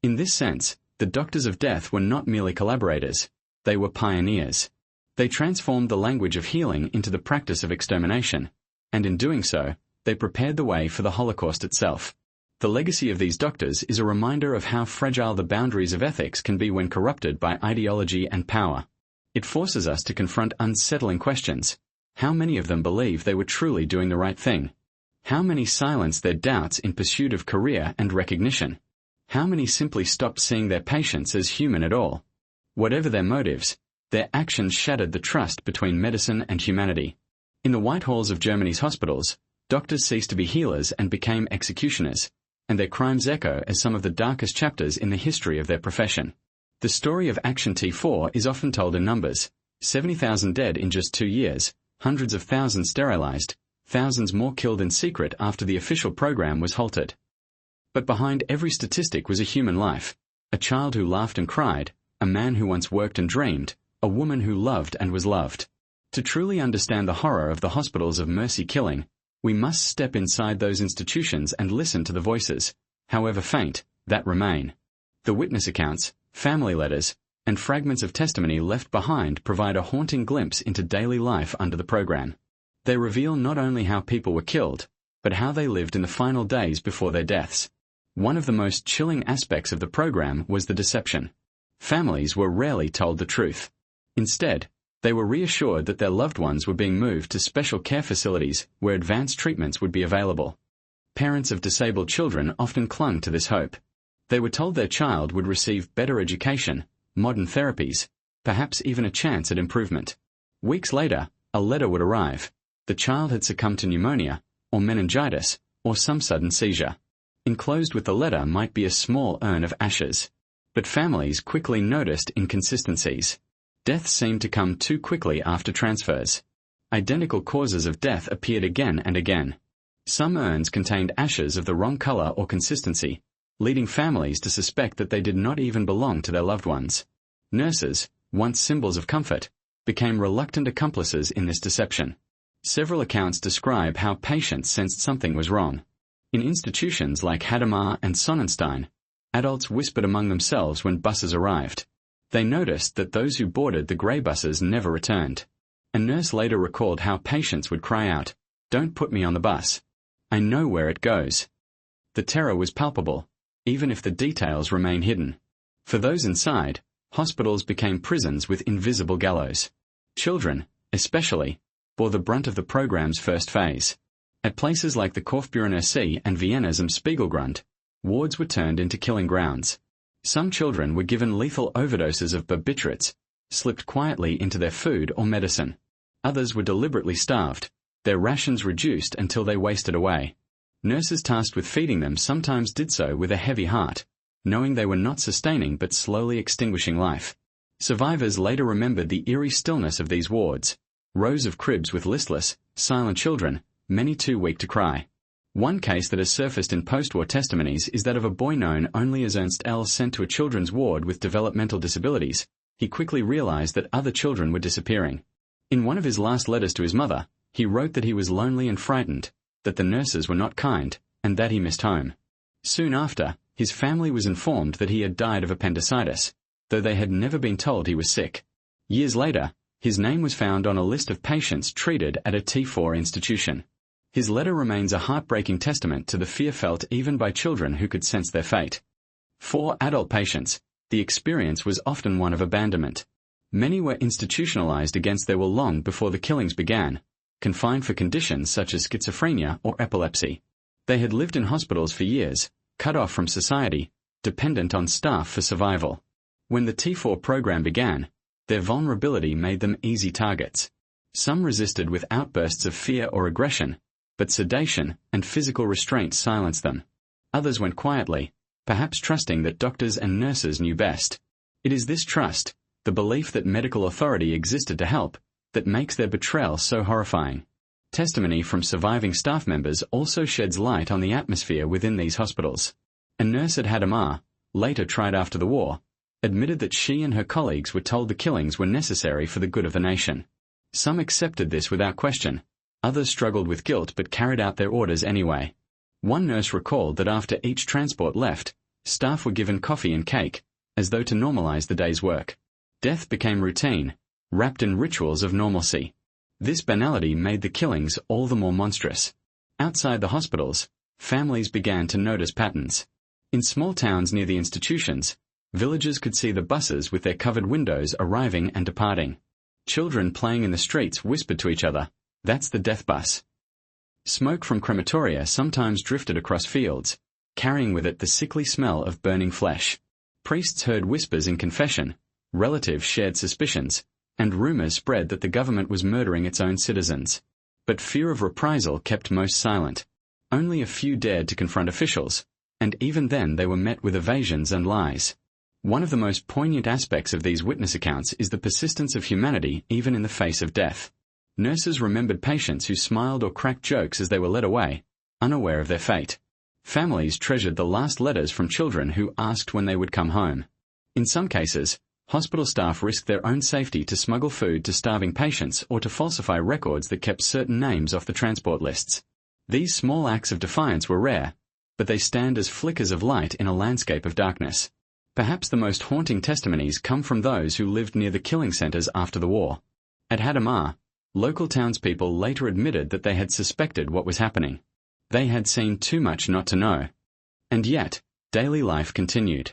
In this sense, the doctors of death were not merely collaborators, they were pioneers. They transformed the language of healing into the practice of extermination, and in doing so, they prepared the way for the Holocaust itself. The legacy of these doctors is a reminder of how fragile the boundaries of ethics can be when corrupted by ideology and power. It forces us to confront unsettling questions. How many of them believe they were truly doing the right thing? How many silenced their doubts in pursuit of career and recognition? How many simply stopped seeing their patients as human at all? Whatever their motives, their actions shattered the trust between medicine and humanity. In the white halls of Germany's hospitals, doctors ceased to be healers and became executioners, and their crimes echo as some of the darkest chapters in the history of their profession. The story of Action T4 is often told in numbers: 70,000 dead in just 2 years, hundreds of thousands sterilized, thousands more killed in secret after the official program was halted. But behind every statistic was a human life, a child who laughed and cried, a man who once worked and dreamed, a woman who loved and was loved. To truly understand the horror of the hospitals of mercy killing, we must step inside those institutions and listen to the voices, however faint, that remain. The witness accounts, family letters, and fragments of testimony left behind provide a haunting glimpse into daily life under the program. They reveal not only how people were killed, but how they lived in the final days before their deaths. One of the most chilling aspects of the program was the deception. Families were rarely told the truth. Instead, they were reassured that their loved ones were being moved to special care facilities where advanced treatments would be available. Parents of disabled children often clung to this hope. They were told their child would receive better education, modern therapies, perhaps even a chance at improvement. Weeks later, a letter would arrive. The child had succumbed to pneumonia, or meningitis, or some sudden seizure. Enclosed with the letter might be a small urn of ashes. But families quickly noticed inconsistencies. Deaths seemed to come too quickly after transfers. Identical causes of death appeared again and again. Some urns contained ashes of the wrong color or consistency, leading families to suspect that they did not even belong to their loved ones. Nurses, once symbols of comfort, became reluctant accomplices in this deception. Several accounts describe how patients sensed something was wrong. In institutions like Hadamar and Sonnenstein, adults whispered among themselves when buses arrived. They noticed that those who boarded the grey buses never returned. A nurse later recalled how patients would cry out, "Don't put me on the bus. I know where it goes." The terror was palpable, even if the details remain hidden. For those inside, hospitals became prisons with invisible gallows. Children, especially, bore the brunt of the program's first phase. At places like the Kaufbeurener See and Vienna's am Spiegelgrund, wards were turned into killing grounds. Some children were given lethal overdoses of barbiturates, slipped quietly into their food or medicine. Others were deliberately starved, their rations reduced until they wasted away. Nurses tasked with feeding them sometimes did so with a heavy heart, knowing they were not sustaining but slowly extinguishing life. Survivors later remembered the eerie stillness of these wards, rows of cribs with listless, silent children, many too weak to cry. One case that has surfaced in post-war testimonies is that of a boy known only as Ernst L. sent to a children's ward with developmental disabilities. He quickly realized that other children were disappearing. In one of his last letters to his mother, he wrote that he was lonely and frightened, that the nurses were not kind, and that he missed home. Soon after, his family was informed that he had died of appendicitis, though they had never been told he was sick. Years later, his name was found on a list of patients treated at a T4 institution. His letter remains a heartbreaking testament to the fear felt even by children who could sense their fate. For adult patients, the experience was often one of abandonment. Many were institutionalized against their will long before the killings began, confined for conditions such as schizophrenia or epilepsy. They had lived in hospitals for years, cut off from society, dependent on staff for survival. When the T4 program began, their vulnerability made them easy targets. Some resisted with outbursts of fear or aggression, but sedation and physical restraint silenced them. Others went quietly, perhaps trusting that doctors and nurses knew best. It is this trust, the belief that medical authority existed to help, that makes their betrayal so horrifying. Testimony from surviving staff members also sheds light on the atmosphere within these hospitals. A nurse at Hadamar, later tried after the war, admitted that she and her colleagues were told the killings were necessary for the good of the nation. Some accepted this without question. Others struggled with guilt but carried out their orders anyway. One nurse recalled that after each transport left, staff were given coffee and cake, as though to normalize the day's work. Death became routine, wrapped in rituals of normalcy. This banality made the killings all the more monstrous. Outside the hospitals, families began to notice patterns. In small towns near the institutions, villagers could see the buses with their covered windows arriving and departing. Children playing in the streets whispered to each other, "That's the death bus." Smoke from crematoria sometimes drifted across fields, carrying with it the sickly smell of burning flesh. Priests heard whispers in confession, relatives shared suspicions, and rumors spread that the government was murdering its own citizens. But fear of reprisal kept most silent. Only a few dared to confront officials, and even then they were met with evasions and lies. One of the most poignant aspects of these witness accounts is the persistence of humanity even in the face of death. Nurses remembered patients who smiled or cracked jokes as they were led away, unaware of their fate. Families treasured the last letters from children who asked when they would come home. In some cases, hospital staff risked their own safety to smuggle food to starving patients or to falsify records that kept certain names off the transport lists. These small acts of defiance were rare, but they stand as flickers of light in a landscape of darkness. Perhaps the most haunting testimonies come from those who lived near the killing centers after the war. At Hadamar, local townspeople later admitted that they had suspected what was happening. They had seen too much not to know. And yet, daily life continued.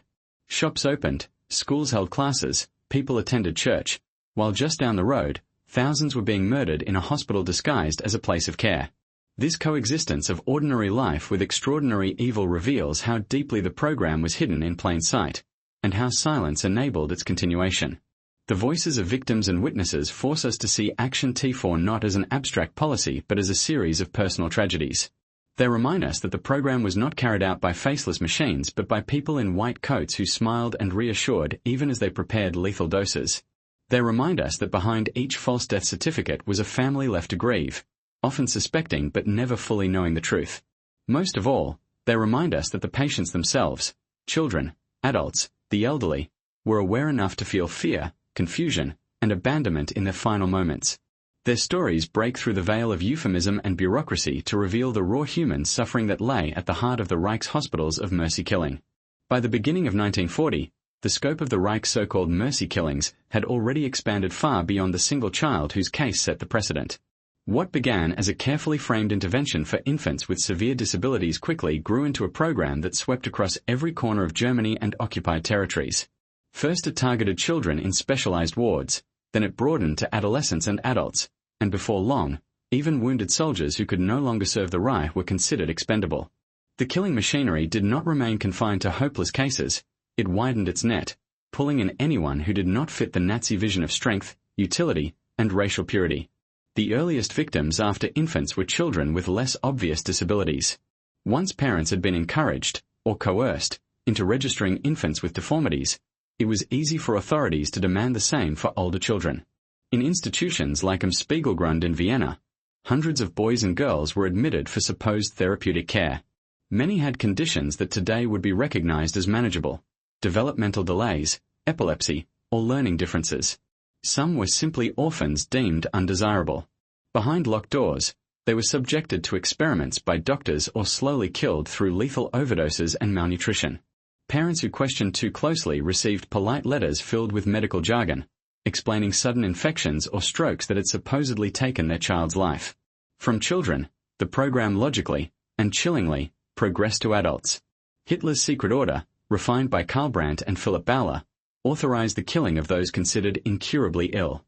Shops opened, schools held classes, people attended church, while just down the road, thousands were being murdered in a hospital disguised as a place of care. This coexistence of ordinary life with extraordinary evil reveals how deeply the program was hidden in plain sight, and how silence enabled its continuation. The voices of victims and witnesses force us to see Action T4 not as an abstract policy but as a series of personal tragedies. They remind us that the program was not carried out by faceless machines but by people in white coats who smiled and reassured even as they prepared lethal doses. They remind us that behind each false death certificate was a family left to grieve, often suspecting but never fully knowing the truth. Most of all, they remind us that the patients themselves, children, adults, the elderly, were aware enough to feel fear, confusion, and abandonment in their final moments. Their stories break through the veil of euphemism and bureaucracy to reveal the raw human suffering that lay at the heart of the Reich's hospitals of mercy killing. By the beginning of 1940, the scope of the Reich's so-called mercy killings had already expanded far beyond the single child whose case set the precedent. What began as a carefully framed intervention for infants with severe disabilities quickly grew into a program that swept across every corner of Germany and occupied territories. First it targeted children in specialized wards, then it broadened to adolescents and adults, and before long, even wounded soldiers who could no longer serve the Reich were considered expendable. The killing machinery did not remain confined to hopeless cases, it widened its net, pulling in anyone who did not fit the Nazi vision of strength, utility, and racial purity. The earliest victims after infants were children with less obvious disabilities. Once parents had been encouraged, or coerced, into registering infants with deformities, it was easy for authorities to demand the same for older children. In institutions like am Spiegelgrund in Vienna, hundreds of boys and girls were admitted for supposed therapeutic care. Many had conditions that today would be recognized as manageable: developmental delays, epilepsy, or learning differences. Some were simply orphans deemed undesirable. Behind locked doors, they were subjected to experiments by doctors or slowly killed through lethal overdoses and malnutrition. Parents who questioned too closely received polite letters filled with medical jargon, explaining sudden infections or strokes that had supposedly taken their child's life. From children, the program logically, and chillingly, progressed to adults. Hitler's secret order, refined by Karl Brandt and Philip Bauer, authorized the killing of those considered incurably ill.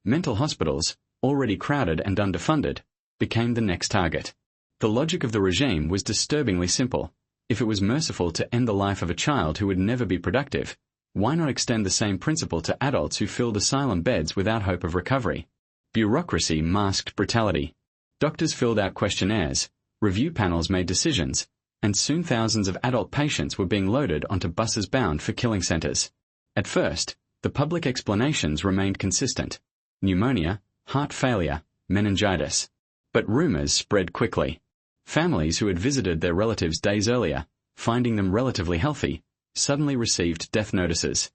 Mental hospitals, already crowded and underfunded, became the next target. The logic of the regime was disturbingly simple. If it was merciful to end the life of a child who would never be productive, why not extend the same principle to adults who filled asylum beds without hope of recovery? Bureaucracy masked brutality. Doctors filled out questionnaires, review panels made decisions, and soon thousands of adult patients were being loaded onto buses bound for killing centers. At first, the public explanations remained consistent: pneumonia, heart failure, meningitis. But rumors spread quickly. Families who had visited their relatives days earlier, finding them relatively healthy, suddenly received death notices.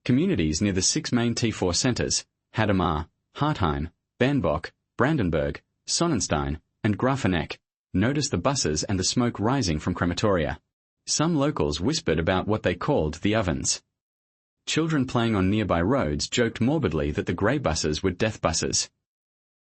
Communities near the 6 main T4 centers, Hadamar, Hartheim, Bernbock, Brandenburg, Sonnenstein, and Grafeneck, noticed the buses and the smoke rising from crematoria. Some locals whispered about what they called the ovens. Children playing on nearby roads joked morbidly that the grey buses were death buses.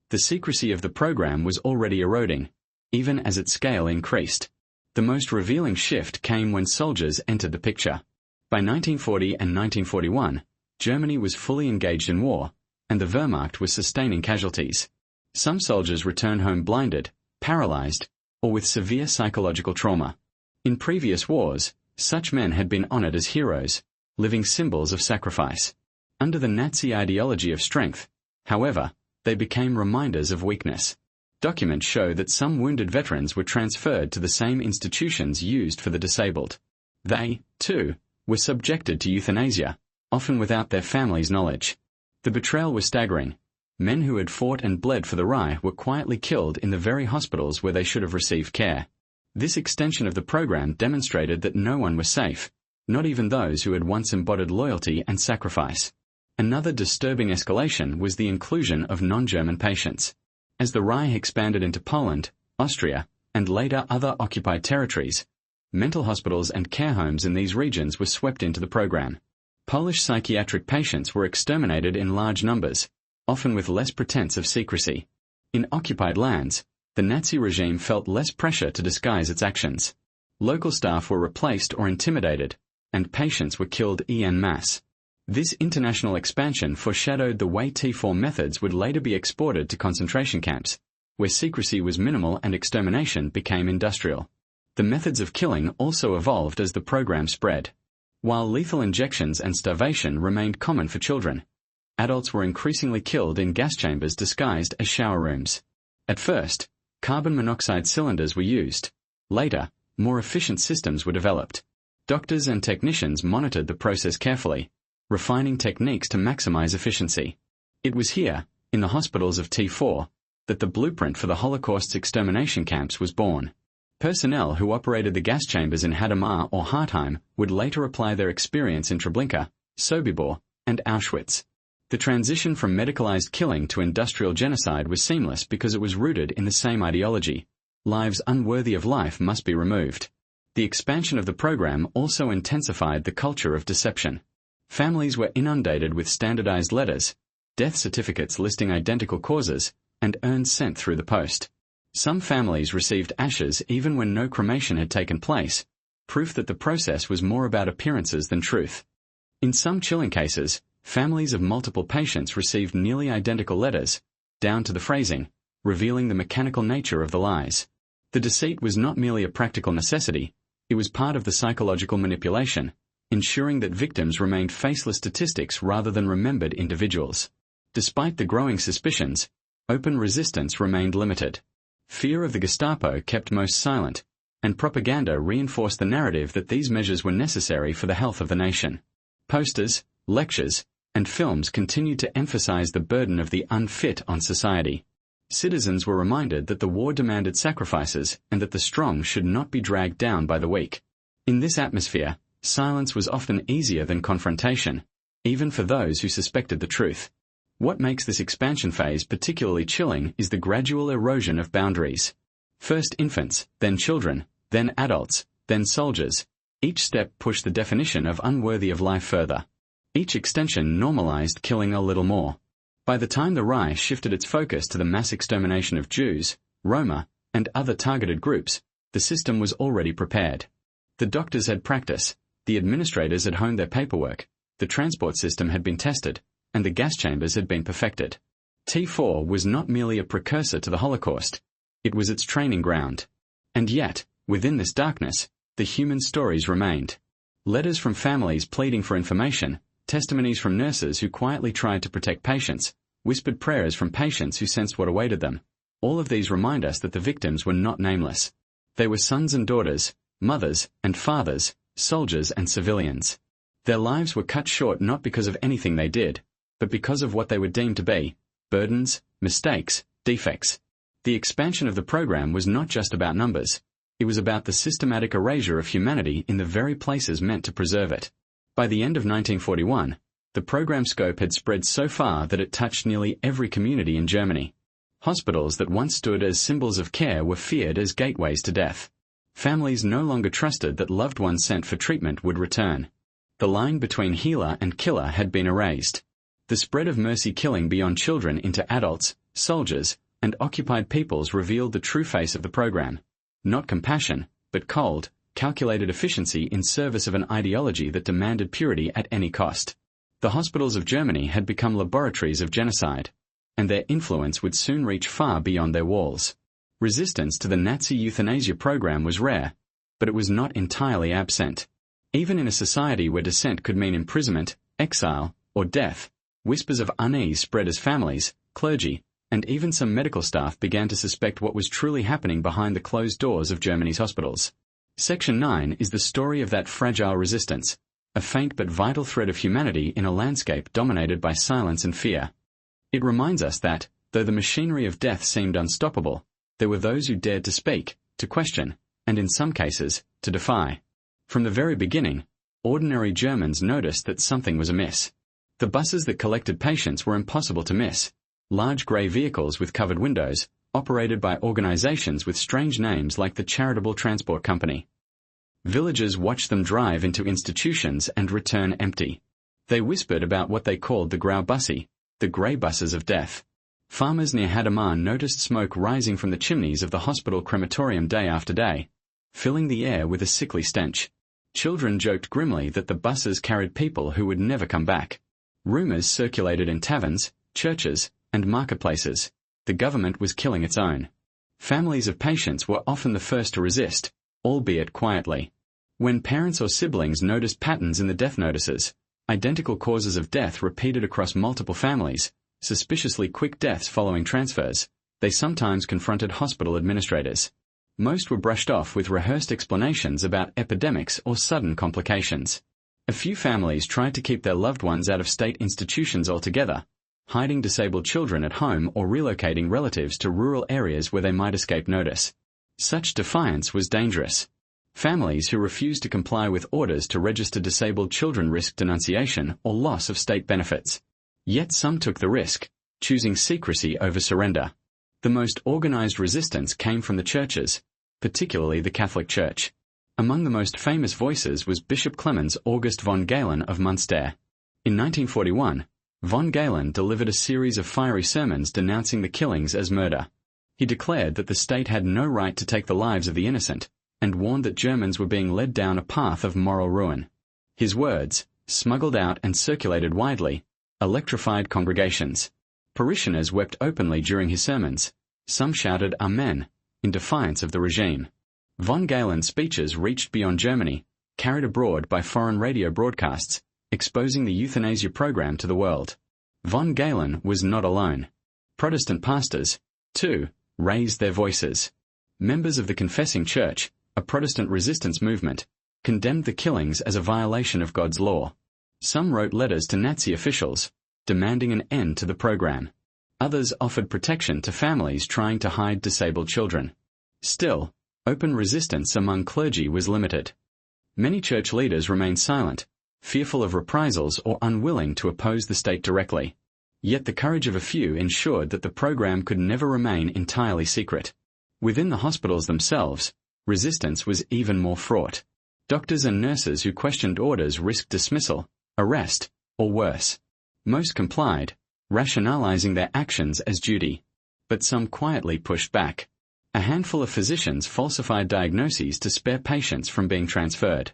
The secrecy of the program was already eroding, even as its scale increased. The most revealing shift came when soldiers entered the picture. By 1940 and 1941, Germany was fully engaged in war, and the Wehrmacht was sustaining casualties. Some soldiers returned home blinded, paralyzed, or with severe psychological trauma. In previous wars, such men had been honored as heroes, living symbols of sacrifice. Under the Nazi ideology of strength, however, they became reminders of weakness. Documents show that some wounded veterans were transferred to the same institutions used for the disabled. They, too, were subjected to euthanasia, often without their families' knowledge. The betrayal was staggering. Men who had fought and bled for the Reich were quietly killed in the very hospitals where they should have received care. This extension of the program demonstrated that no one was safe, not even those who had once embodied loyalty and sacrifice. Another disturbing escalation was the inclusion of non-German patients. As the Reich expanded into Poland, Austria, and later other occupied territories, mental hospitals and care homes in these regions were swept into the program. Polish psychiatric patients were exterminated in large numbers, often with less pretense of secrecy. In occupied lands, the Nazi regime felt less pressure to disguise its actions. Local staff were replaced or intimidated, and patients were killed en masse. This international expansion foreshadowed the way T4 methods would later be exported to concentration camps, where secrecy was minimal and extermination became industrial. The methods of killing also evolved as the program spread. While lethal injections and starvation remained common for children, adults were increasingly killed in gas chambers disguised as shower rooms. At first, carbon monoxide cylinders were used. Later, more efficient systems were developed. Doctors and technicians monitored the process carefully, refining techniques to maximize efficiency. It was here, in the hospitals of T4, that the blueprint for the Holocaust's extermination camps was born. Personnel who operated the gas chambers in Hadamar or Hartheim would later apply their experience in Treblinka, Sobibor, and Auschwitz. The transition from medicalized killing to industrial genocide was seamless because it was rooted in the same ideology. Lives unworthy of life must be removed. The expansion of the program also intensified the culture of deception. Families were inundated with standardized letters, death certificates listing identical causes, and urns sent through the post. Some families received ashes even when no cremation had taken place, proof that the process was more about appearances than truth. In some chilling cases, families of multiple patients received nearly identical letters, down to the phrasing, revealing the mechanical nature of the lies. The deceit was not merely a practical necessity, it was part of the psychological manipulation, ensuring that victims remained faceless statistics rather than remembered individuals. Despite the growing suspicions, open resistance remained limited. Fear of the Gestapo kept most silent, and propaganda reinforced the narrative that these measures were necessary for the health of the nation. Posters, lectures, and films continued to emphasize the burden of the unfit on society. Citizens were reminded that the war demanded sacrifices and that the strong should not be dragged down by the weak. In this atmosphere, silence was often easier than confrontation, even for those who suspected the truth. What makes this expansion phase particularly chilling is the gradual erosion of boundaries. First infants, then children, then adults, then soldiers. Each step pushed the definition of unworthy of life further. Each extension normalized killing a little more. By the time the Reich shifted its focus to the mass extermination of Jews, Roma, and other targeted groups, the system was already prepared. The doctors had practice, the administrators had honed their paperwork, the transport system had been tested, and the gas chambers had been perfected. T4 was not merely a precursor to the Holocaust, it was its training ground. And yet, within this darkness, the human stories remained. Letters from families pleading for information, testimonies from nurses who quietly tried to protect patients, whispered prayers from patients who sensed what awaited them. All of these remind us that the victims were not nameless. They were sons and daughters, mothers and fathers, soldiers and civilians. Their lives were cut short not because of anything they did, but because of what they were deemed to be: burdens, mistakes, defects. The expansion of the program was not just about numbers. It was about the systematic erasure of humanity in the very places meant to preserve it. By the end of 1941, the program scope had spread so far that it touched nearly every community in Germany. Hospitals that once stood as symbols of care were feared as gateways to death. Families no longer trusted that loved ones sent for treatment would return. The line between healer and killer had been erased. The spread of mercy killing beyond children into adults, soldiers, and occupied peoples revealed the true face of the program. Not compassion, but cold, calculated efficiency in service of an ideology that demanded purity at any cost. The hospitals of Germany had become laboratories of genocide, and their influence would soon reach far beyond their walls. Resistance to the Nazi euthanasia program was rare, but it was not entirely absent. Even in a society where dissent could mean imprisonment, exile, or death, whispers of unease spread as families, clergy, and even some medical staff began to suspect what was truly happening behind the closed doors of Germany's hospitals. Section 9 is the story of that fragile resistance, a faint but vital thread of humanity in a landscape dominated by silence and fear. It reminds us that, though the machinery of death seemed unstoppable, there were those who dared to speak, to question, and in some cases, to defy. From the very beginning, ordinary Germans noticed that something was amiss. The buses that collected patients were impossible to miss. Large grey vehicles with covered windows, operated by organizations with strange names like the Charitable Transport Company. Villagers watched them drive into institutions and return empty. They whispered about what they called the Graubusse, the grey buses of death. Farmers near Hadamar noticed smoke rising from the chimneys of the hospital crematorium day after day, filling the air with a sickly stench. Children joked grimly that the buses carried people who would never come back. Rumours circulated in taverns, churches, and marketplaces. The government was killing its own. Families of patients were often the first to resist, albeit quietly. When parents or siblings noticed patterns in the death notices, identical causes of death repeated across multiple families, suspiciously quick deaths following transfers, they sometimes confronted hospital administrators. Most were brushed off with rehearsed explanations about epidemics or sudden complications. A few families tried to keep their loved ones out of state institutions altogether, hiding disabled children at home or relocating relatives to rural areas where they might escape notice. Such defiance was dangerous. Families who refused to comply with orders to register disabled children risked denunciation or loss of state benefits. Yet some took the risk, choosing secrecy over surrender. The most organized resistance came from the churches, particularly the Catholic Church. Among the most famous voices was Bishop Clemens August von Galen of Munster. In 1941, von Galen delivered a series of fiery sermons denouncing the killings as murder. He declared that the state had no right to take the lives of the innocent, and warned that Germans were being led down a path of moral ruin. His words, smuggled out and circulated widely, electrified congregations. Parishioners wept openly during his sermons. Some shouted Amen, in defiance of the regime. Von Galen's speeches reached beyond Germany, carried abroad by foreign radio broadcasts, exposing the euthanasia program to the world. Von Galen was not alone. Protestant pastors, too, raised their voices. Members of the Confessing Church, a Protestant resistance movement, condemned the killings as a violation of God's law. Some wrote letters to Nazi officials, demanding an end to the program. Others offered protection to families trying to hide disabled children. Still, open resistance among clergy was limited. Many church leaders remained silent, fearful of reprisals or unwilling to oppose the state directly. Yet the courage of a few ensured that the program could never remain entirely secret. Within the hospitals themselves, resistance was even more fraught. Doctors and nurses who questioned orders risked dismissal, arrest, or worse. Most complied, rationalizing their actions as duty. But some quietly pushed back. A handful of physicians falsified diagnoses to spare patients from being transferred.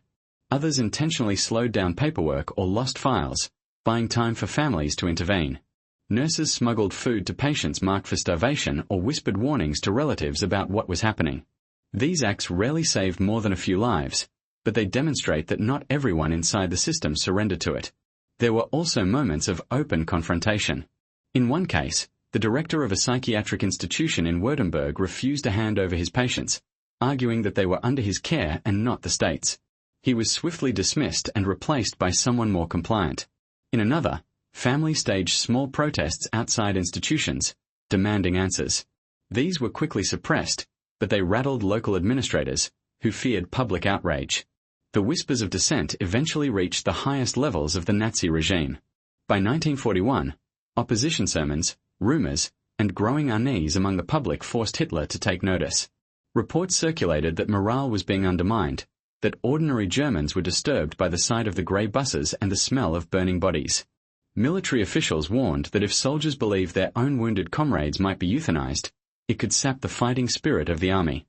Others intentionally slowed down paperwork or lost files, buying time for families to intervene. Nurses smuggled food to patients marked for starvation or whispered warnings to relatives about what was happening. These acts rarely saved more than a few lives, but they demonstrate that not everyone inside the system surrendered to it. There were also moments of open confrontation. In one case, the director of a psychiatric institution in Württemberg refused to hand over his patients, arguing that they were under his care and not the state's. He was swiftly dismissed and replaced by someone more compliant. In another, families staged small protests outside institutions, demanding answers. These were quickly suppressed, but they rattled local administrators, who feared public outrage. The whispers of dissent eventually reached the highest levels of the Nazi regime. By 1941, opposition sermons, rumors, and growing unease among the public forced Hitler to take notice. Reports circulated that morale was being undermined, that ordinary Germans were disturbed by the sight of the grey buses and the smell of burning bodies. Military officials warned that if soldiers believed their own wounded comrades might be euthanized, it could sap the fighting spirit of the army.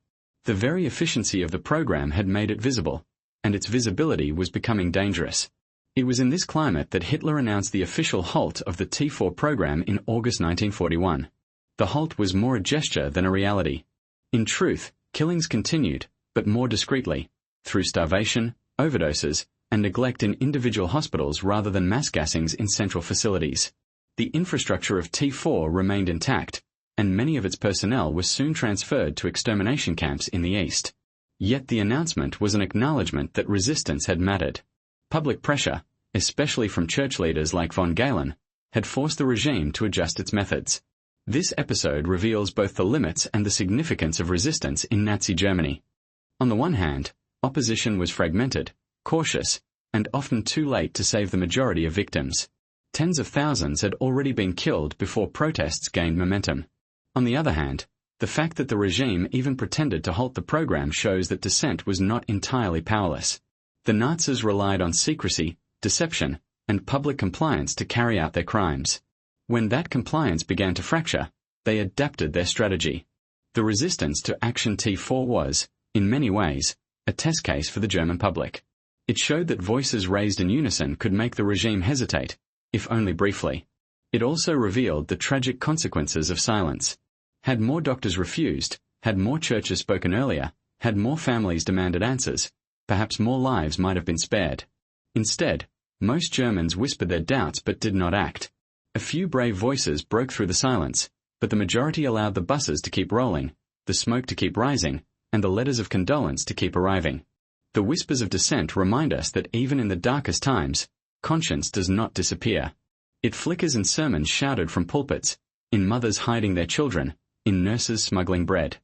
The very efficiency of the program had made it visible, and its visibility was becoming dangerous. It was in this climate that Hitler announced the official halt of the T4 program in August 1941. The halt was more a gesture than a reality. In truth, killings continued, but more discreetly, through starvation, overdoses, and neglect in individual hospitals rather than mass gassings in central facilities. The infrastructure of T4 remained intact, and many of its personnel were soon transferred to extermination camps in the east. Yet the announcement was an acknowledgement that resistance had mattered. Public pressure, especially from church leaders like von Galen, had forced the regime to adjust its methods. This episode reveals both the limits and the significance of resistance in Nazi Germany. On the one hand, opposition was fragmented, cautious, and often too late to save the majority of victims. Tens of thousands had already been killed before protests gained momentum. On the other hand, the fact that the regime even pretended to halt the program shows that dissent was not entirely powerless. The Nazis relied on secrecy, deception, and public compliance to carry out their crimes. When that compliance began to fracture, they adapted their strategy. The resistance to Action T4 was, in many ways, a test case for the German public. It showed that voices raised in unison could make the regime hesitate, if only briefly. It also revealed the tragic consequences of silence. Had more doctors refused, had more churches spoken earlier, had more families demanded answers, perhaps more lives might have been spared. Instead, most Germans whispered their doubts but did not act. A few brave voices broke through the silence, but the majority allowed the buses to keep rolling, the smoke to keep rising, and the letters of condolence to keep arriving. The whispers of dissent remind us that even in the darkest times, conscience does not disappear. It flickers in sermons shouted from pulpits, in mothers hiding their children, in nurses smuggling bread.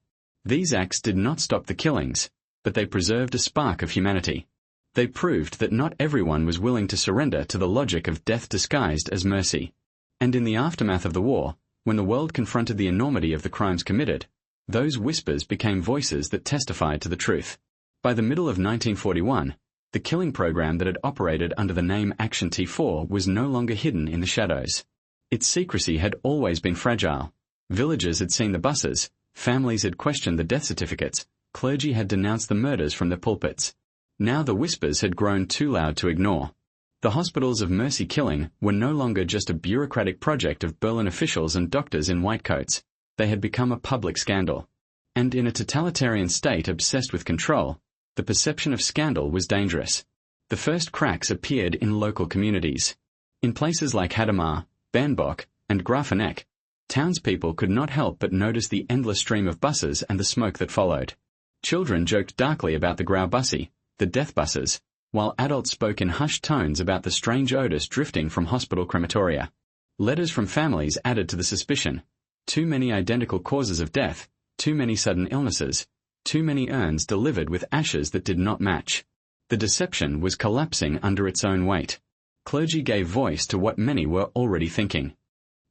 These acts did not stop the killings, but they preserved a spark of humanity. They proved that not everyone was willing to surrender to the logic of death disguised as mercy. And in the aftermath of the war, when the world confronted the enormity of the crimes committed, those whispers became voices that testified to the truth. By the middle of 1941, the killing program that had operated under the name Action T4 was no longer hidden in the shadows. Its secrecy had always been fragile. Villagers had seen the buses, families had questioned the death certificates, clergy had denounced the murders from their pulpits. Now the whispers had grown too loud to ignore. The hospitals of mercy killing were no longer just a bureaucratic project of Berlin officials and doctors in white coats. They had become a public scandal. And in a totalitarian state obsessed with control, the perception of scandal was dangerous. The first cracks appeared in local communities. In places like Hadamar, Bernbock, and Grafeneck, townspeople could not help but notice the endless stream of buses and the smoke that followed. Children joked darkly about the Graubusse, the death buses, while adults spoke in hushed tones about the strange odors drifting from hospital crematoria. Letters from families added to the suspicion. Too many identical causes of death, too many sudden illnesses, too many urns delivered with ashes that did not match. The deception was collapsing under its own weight. Clergy gave voice to what many were already thinking.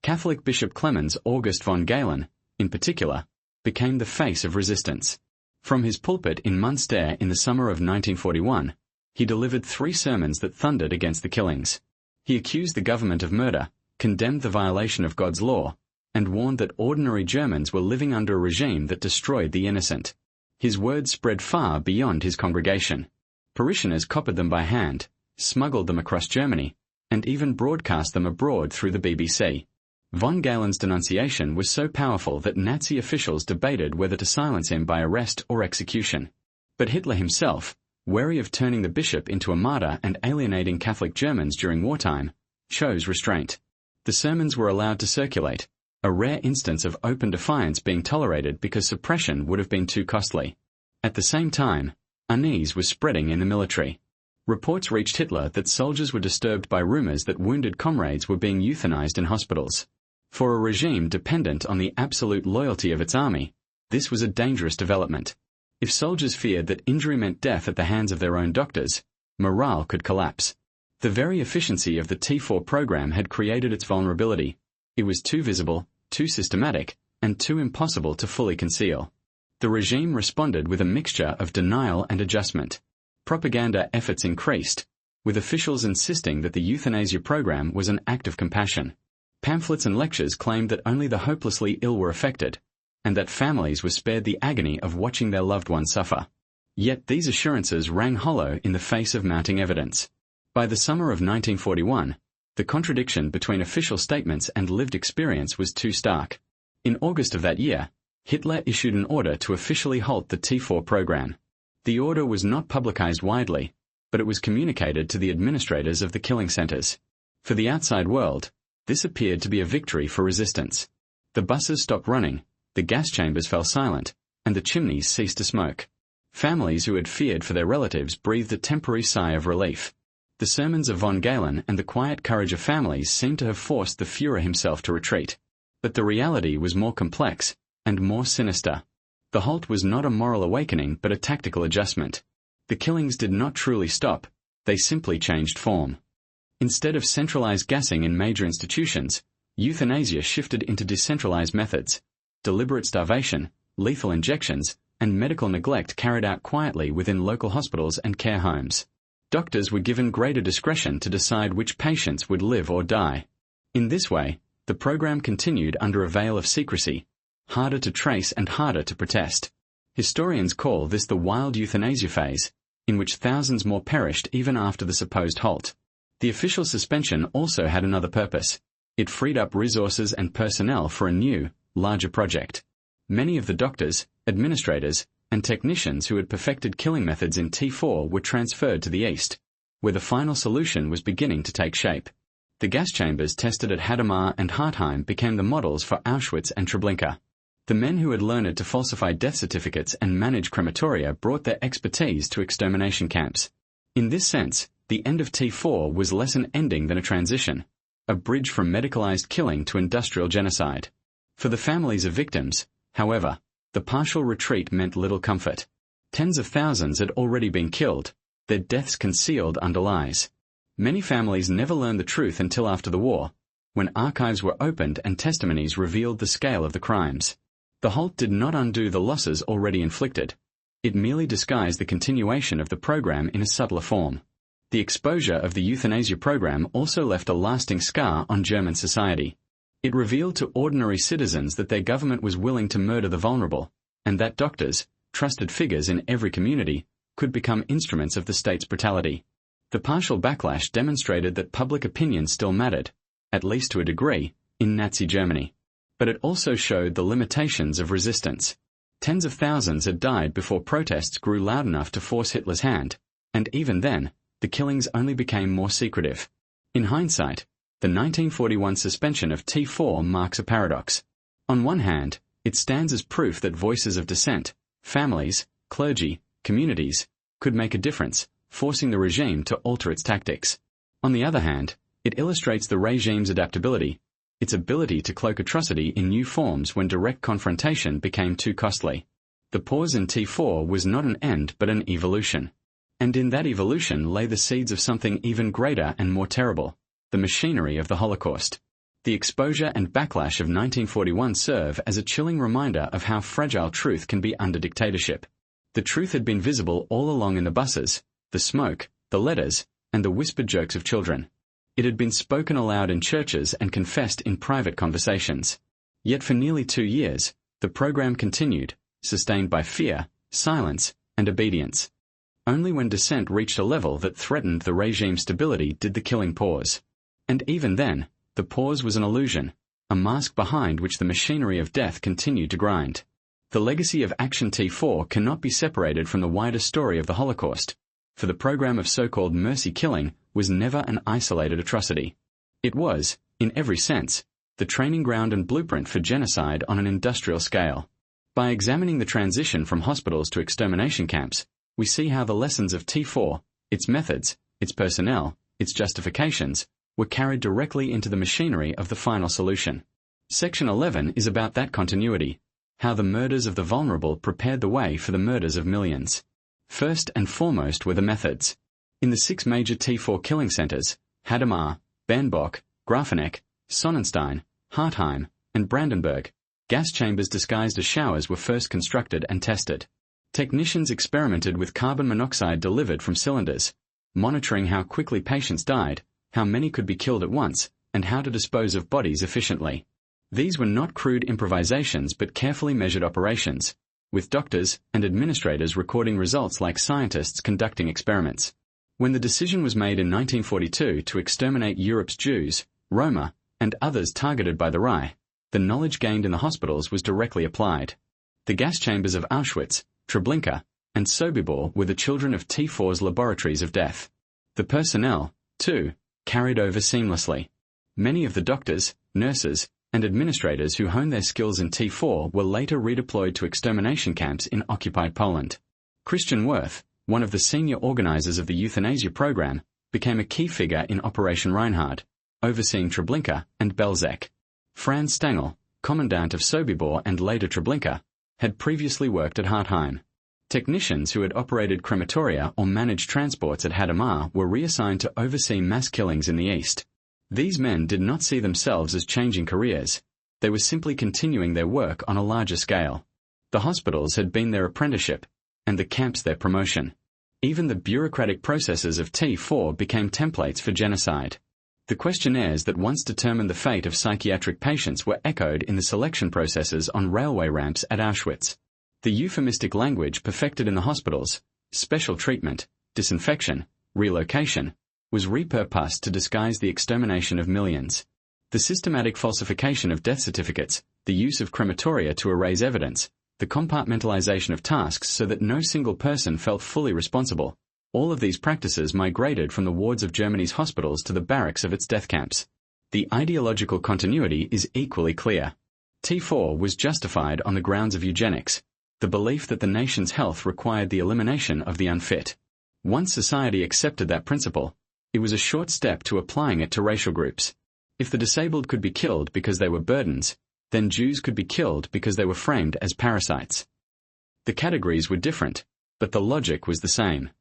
Catholic Bishop Clemens August von Galen, in particular, became the face of resistance. From his pulpit in Munster in the summer of 1941, he delivered 3 sermons that thundered against the killings. He accused the government of murder, condemned the violation of God's law, and warned that ordinary Germans were living under a regime that destroyed the innocent. His words spread far beyond his congregation. Parishioners copied them by hand, smuggled them across Germany, and even broadcast them abroad through the BBC. Von Galen's denunciation was so powerful that Nazi officials debated whether to silence him by arrest or execution. But Hitler himself, wary of turning the bishop into a martyr and alienating Catholic Germans during wartime, chose restraint. The sermons were allowed to circulate, a rare instance of open defiance being tolerated because suppression would have been too costly. At the same time, unease was spreading in the military. Reports reached Hitler that soldiers were disturbed by rumors that wounded comrades were being euthanized in hospitals. For a regime dependent on the absolute loyalty of its army, this was a dangerous development. If soldiers feared that injury meant death at the hands of their own doctors, morale could collapse. The very efficiency of the T4 program had created its vulnerability. It was too visible, too systematic, and too impossible to fully conceal. The regime responded with a mixture of denial and adjustment. Propaganda efforts increased, with officials insisting that the euthanasia program was an act of compassion. Pamphlets and lectures claimed that only the hopelessly ill were affected, and that families were spared the agony of watching their loved ones suffer. Yet these assurances rang hollow in the face of mounting evidence. By the summer of 1941, the contradiction between official statements and lived experience was too stark. In August of that year, Hitler issued an order to officially halt the T4 program. The order was not publicized widely, but it was communicated to the administrators of the killing centers. For the outside world, this appeared to be a victory for resistance. The buses stopped running, the gas chambers fell silent, and the chimneys ceased to smoke. Families who had feared for their relatives breathed a temporary sigh of relief. The sermons of von Galen and the quiet courage of families seemed to have forced the Führer himself to retreat. But the reality was more complex and more sinister. The halt was not a moral awakening but a tactical adjustment. The killings did not truly stop, they simply changed form. Instead of centralized gassing in major institutions, euthanasia shifted into decentralized methods. Deliberate starvation, lethal injections, and medical neglect carried out quietly within local hospitals and care homes. Doctors were given greater discretion to decide which patients would live or die. In this way, the program continued under a veil of secrecy, harder to trace and harder to protest. Historians call this the wild euthanasia phase, in which thousands more perished even after the supposed halt. The official suspension also had another purpose. It freed up resources and personnel for a new, larger project. Many of the doctors, administrators, and technicians who had perfected killing methods in T4 were transferred to the east, where the final solution was beginning to take shape. The gas chambers tested at Hadamar and Hartheim became the models for Auschwitz and Treblinka. The men who had learned to falsify death certificates and manage crematoria brought their expertise to extermination camps. In this sense, the end of T4 was less an ending than a transition, a bridge from medicalized killing to industrial genocide. For the families of victims, however, the partial retreat meant little comfort. Tens of thousands had already been killed, their deaths concealed under lies. Many families never learned the truth until after the war, when archives were opened and testimonies revealed the scale of the crimes. The halt did not undo the losses already inflicted. It merely disguised the continuation of the program in a subtler form. The exposure of the euthanasia program also left a lasting scar on German society. It revealed to ordinary citizens that their government was willing to murder the vulnerable, and that doctors, trusted figures in every community, could become instruments of the state's brutality. The partial backlash demonstrated that public opinion still mattered, at least to a degree, in Nazi Germany. But it also showed the limitations of resistance. Tens of thousands had died before protests grew loud enough to force Hitler's hand, and even then, the killings only became more secretive. In hindsight, the 1941 suspension of T4 marks a paradox. On one hand, it stands as proof that voices of dissent, families, clergy, communities, could make a difference, forcing the regime to alter its tactics. On the other hand, it illustrates the regime's adaptability, its ability to cloak atrocity in new forms when direct confrontation became too costly. The pause in T4 was not an end but an evolution. And in that evolution lay the seeds of something even greater and more terrible, the machinery of the Holocaust. The exposure and backlash of 1941 serve as a chilling reminder of how fragile truth can be under dictatorship. The truth had been visible all along in the buses, the smoke, the letters, and the whispered jokes of children. It had been spoken aloud in churches and confessed in private conversations. Yet for nearly 2 years, the program continued, sustained by fear, silence, and obedience. Only when dissent reached a level that threatened the regime's stability did the killing pause. And even then, the pause was an illusion, a mask behind which the machinery of death continued to grind. The legacy of Action T4 cannot be separated from the wider story of the Holocaust, for the program of so-called mercy killing was never an isolated atrocity. It was, in every sense, the training ground and blueprint for genocide on an industrial scale. By examining the transition from hospitals to extermination camps, we see how the lessons of T4, its methods, its personnel, its justifications, were carried directly into the machinery of the final solution. Section 11 is about that continuity, how the murders of the vulnerable prepared the way for the murders of millions. First and foremost were the methods. In the 6 major T4 killing centers, Hadamar, Bernbock, Grafeneck, Sonnenstein, Hartheim, and Brandenburg, gas chambers disguised as showers were first constructed and tested. Technicians experimented with carbon monoxide delivered from cylinders, monitoring how quickly patients died, how many could be killed at once, and how to dispose of bodies efficiently. These were not crude improvisations but carefully measured operations, with doctors and administrators recording results like scientists conducting experiments. When the decision was made in 1942 to exterminate Europe's Jews, Roma, and others targeted by the Reich, the knowledge gained in the hospitals was directly applied. The gas chambers of Auschwitz, Treblinka, and Sobibor were the children of T4's laboratories of death. The personnel, too, carried over seamlessly. Many of the doctors, nurses, and administrators who honed their skills in T4 were later redeployed to extermination camps in occupied Poland. Christian Wirth, one of the senior organizers of the euthanasia program, became a key figure in Operation Reinhard, overseeing Treblinka and Belzec. Franz Stangl, commandant of Sobibor and later Treblinka, had previously worked at Hartheim. Technicians who had operated crematoria or managed transports at Hadamar were reassigned to oversee mass killings in the east. These men did not see themselves as changing careers. They were simply continuing their work on a larger scale. The hospitals had been their apprenticeship, and the camps their promotion. Even the bureaucratic processes of T4 became templates for genocide. The questionnaires that once determined the fate of psychiatric patients were echoed in the selection processes on railway ramps at Auschwitz. The euphemistic language perfected in the hospitals, special treatment, disinfection, relocation, was repurposed to disguise the extermination of millions. The systematic falsification of death certificates, the use of crematoria to erase evidence, the compartmentalization of tasks so that no single person felt fully responsible, all of these practices migrated from the wards of Germany's hospitals to the barracks of its death camps. The ideological continuity is equally clear. T4 was justified on the grounds of eugenics, the belief that the nation's health required the elimination of the unfit. Once society accepted that principle, it was a short step to applying it to racial groups. If the disabled could be killed because they were burdens, then Jews could be killed because they were framed as parasites. The categories were different, but the logic was the same.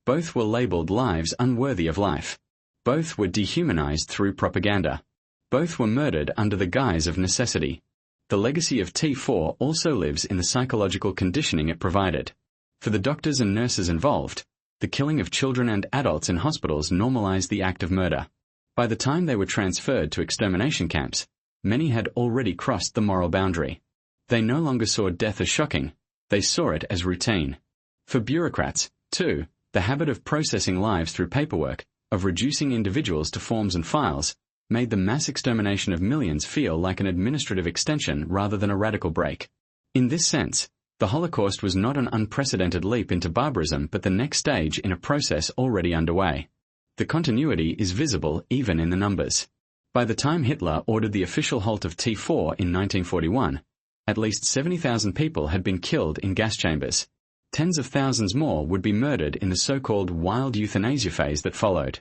Both were labeled lives unworthy of life. Both were dehumanized through propaganda. Both were murdered under the guise of necessity. The legacy of T4 also lives in the psychological conditioning it provided. For the doctors and nurses involved, the killing of children and adults in hospitals normalized the act of murder. By the time they were transferred to extermination camps, many had already crossed the moral boundary. They no longer saw death as shocking, they saw it as routine. For bureaucrats, too, the habit of processing lives through paperwork, of reducing individuals to forms and files, made the mass extermination of millions feel like an administrative extension rather than a radical break. In this sense, the Holocaust was not an unprecedented leap into barbarism but the next stage in a process already underway. The continuity is visible even in the numbers. By the time Hitler ordered the official halt of T4 in 1941, at least 70,000 people had been killed in gas chambers. Tens of thousands more would be murdered in the so-called wild euthanasia phase that followed.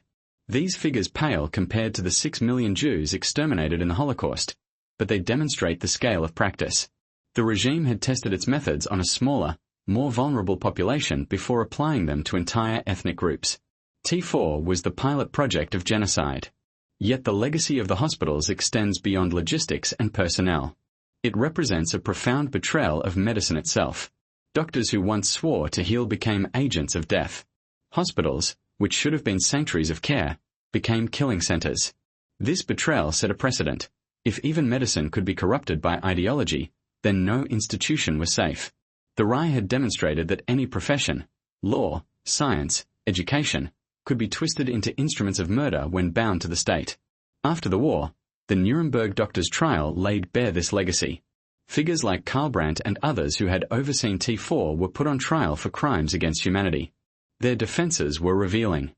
These figures pale compared to the 6 million Jews exterminated in the Holocaust, but they demonstrate the scale of practice. The regime had tested its methods on a smaller, more vulnerable population before applying them to entire ethnic groups. T4 was the pilot project of genocide. Yet the legacy of the hospitals extends beyond logistics and personnel. It represents a profound betrayal of medicine itself. Doctors who once swore to heal became agents of death. Hospitals, which should have been sanctuaries of care, became killing centers. This betrayal set a precedent. If even medicine could be corrupted by ideology, then no institution was safe. The Reich had demonstrated that any profession, law, science, education, could be twisted into instruments of murder when bound to the state. After the war, the Nuremberg doctors' trial laid bare this legacy. Figures like Karl Brandt and others who had overseen T4 were put on trial for crimes against humanity. Their defenses were revealing.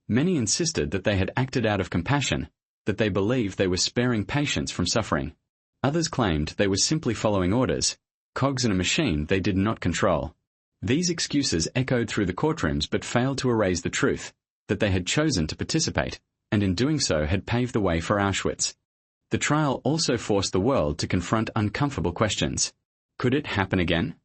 Many insisted that they had acted out of compassion, that they believed they were sparing patients from suffering. Others claimed they were simply following orders, cogs in a machine they did not control. These excuses echoed through the courtrooms but failed to erase the truth, that they had chosen to participate, and in doing so had paved the way for Auschwitz. The trial also forced the world to confront uncomfortable questions. Could it happen again?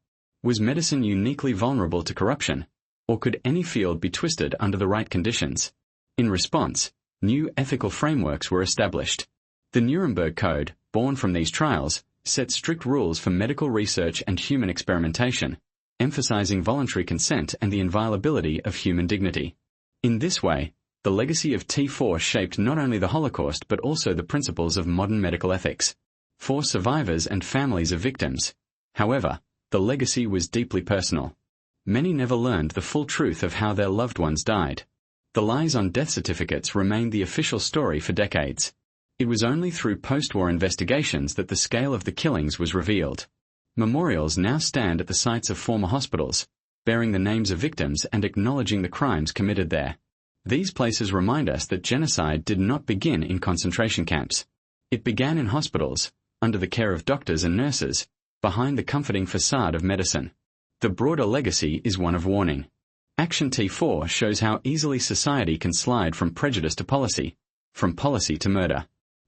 Was medicine uniquely vulnerable to corruption? Or could any field be twisted under the right conditions? In response, new ethical frameworks were established. The Nuremberg Code, born from these trials, set strict rules for medical research and human experimentation, emphasizing voluntary consent and the inviolability of human dignity. In this way, the legacy of T4 shaped not only the Holocaust but also the principles of modern medical ethics. For survivors and families of victims, however, the legacy was deeply personal. Many never learned the full truth of how their loved ones died. The lies on death certificates remained the official story for decades. It was only through post-war investigations that the scale of the killings was revealed. Memorials now stand at the sites of former hospitals, bearing the names of victims and acknowledging the crimes committed there. These places remind us that genocide did not begin in concentration camps. It began in hospitals, under the care of doctors and nurses, behind the comforting facade of medicine. The broader legacy is one of warning. Action T4 shows how easily society can slide from prejudice to policy, from policy to murder.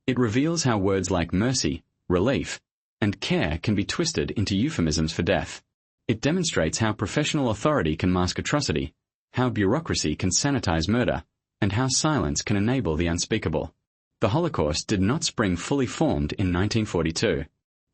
It reveals how words like mercy, relief, and care can be twisted into euphemisms for death. It demonstrates how professional authority can mask atrocity, how bureaucracy can sanitize murder, and how silence can enable the unspeakable. The Holocaust did not spring fully formed in 1942.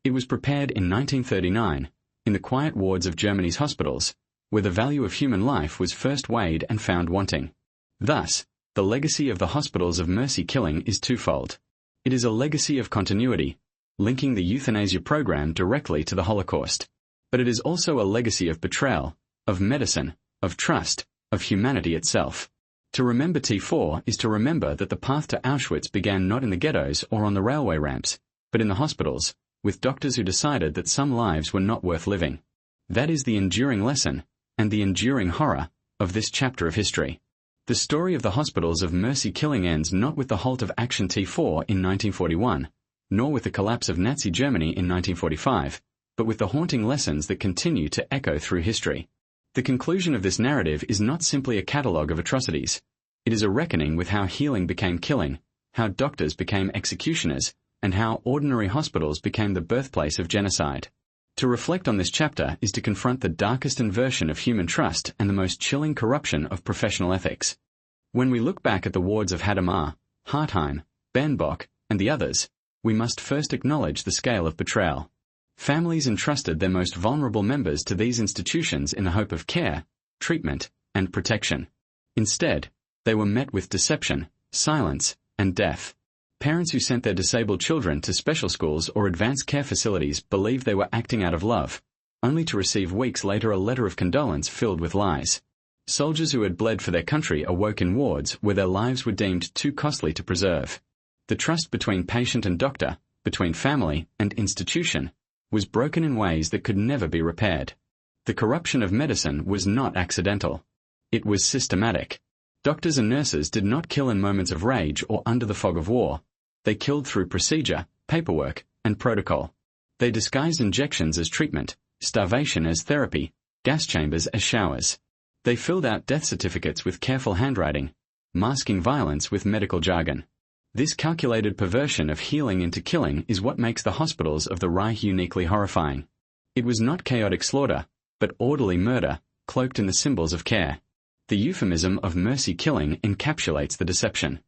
It was prepared in 1939, in the quiet wards of Germany's hospitals, where the value of human life was first weighed and found wanting. Thus, the legacy of the hospitals of mercy killing is twofold. It is a legacy of continuity, linking the euthanasia program directly to the Holocaust. But it is also a legacy of betrayal, of medicine, of trust, of humanity itself. To remember T4 is to remember that the path to Auschwitz began not in the ghettos or on the railway ramps, but in the hospitals, with doctors who decided that some lives were not worth living. That is the enduring lesson, and the enduring horror, of this chapter of history. The story of the hospitals of mercy killing ends not with the halt of Action T4 in 1941, nor with the collapse of Nazi Germany in 1945, but with the haunting lessons that continue to echo through history. The conclusion of this narrative is not simply a catalogue of atrocities. It is a reckoning with how healing became killing, how doctors became executioners, and how ordinary hospitals became the birthplace of genocide. To reflect on this chapter is to confront the darkest inversion of human trust and the most chilling corruption of professional ethics. When we look back at the wards of Hadamar, Hartheim, Bernbock, and the others, we must first acknowledge the scale of betrayal. Families entrusted their most vulnerable members to these institutions in the hope of care, treatment, and protection. Instead, they were met with deception, silence, and death. Parents who sent their disabled children to special schools or advanced care facilities believed they were acting out of love, only to receive weeks later a letter of condolence filled with lies. Soldiers who had bled for their country awoke in wards where their lives were deemed too costly to preserve. The trust between patient and doctor, between family and institution, was broken in ways that could never be repaired. The corruption of medicine was not accidental. It was systematic. Doctors and nurses did not kill in moments of rage or under the fog of war. They killed through procedure, paperwork, and protocol. They disguised injections as treatment, starvation as therapy, gas chambers as showers. They filled out death certificates with careful handwriting, masking violence with medical jargon. This calculated perversion of healing into killing is what makes the hospitals of the Reich uniquely horrifying. It was not chaotic slaughter, but orderly murder, cloaked in the symbols of care. The euphemism of mercy killing encapsulates the deception.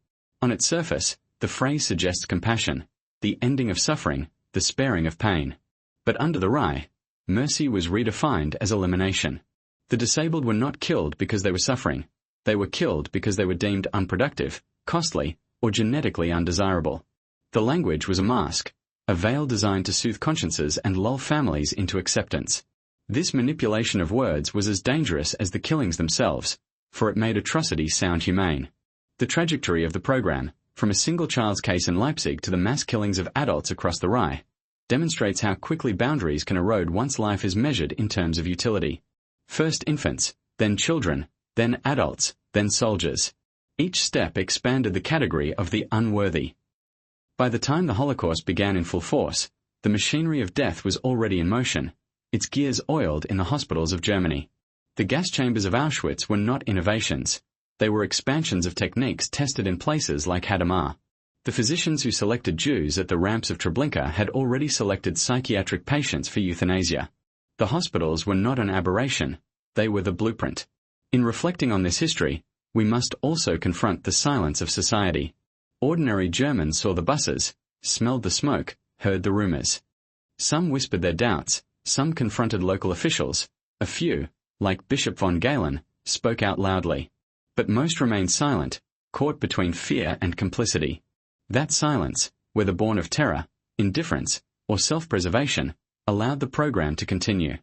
On its surface, the phrase suggests compassion, the ending of suffering, the sparing of pain. But under the Reich, mercy was redefined as elimination. The disabled were not killed because they were suffering. They were killed because they were deemed unproductive, costly, or genetically undesirable. The language was a mask, a veil designed to soothe consciences and lull families into acceptance. This manipulation of words was as dangerous as the killings themselves, for it made atrocity sound humane. The trajectory of the program, from a single child's case in Leipzig to the mass killings of adults across the Reich, demonstrates how quickly boundaries can erode once life is measured in terms of utility. First infants, then children, then adults, then soldiers. Each step expanded the category of the unworthy. By the time the Holocaust began in full force, the machinery of death was already in motion, its gears oiled in the hospitals of Germany. The gas chambers of Auschwitz were not innovations. They were expansions of techniques tested in places like Hadamar. The physicians who selected Jews at the ramps of Treblinka had already selected psychiatric patients for euthanasia. The hospitals were not an aberration, they were the blueprint. In reflecting on this history, we must also confront the silence of society. Ordinary Germans saw the buses, smelled the smoke, heard the rumors. Some whispered their doubts, some confronted local officials, a few, like Bishop von Galen, spoke out loudly. But most remained silent, caught between fear and complicity. That silence, whether born of terror, indifference, or self-preservation, allowed the program to continue.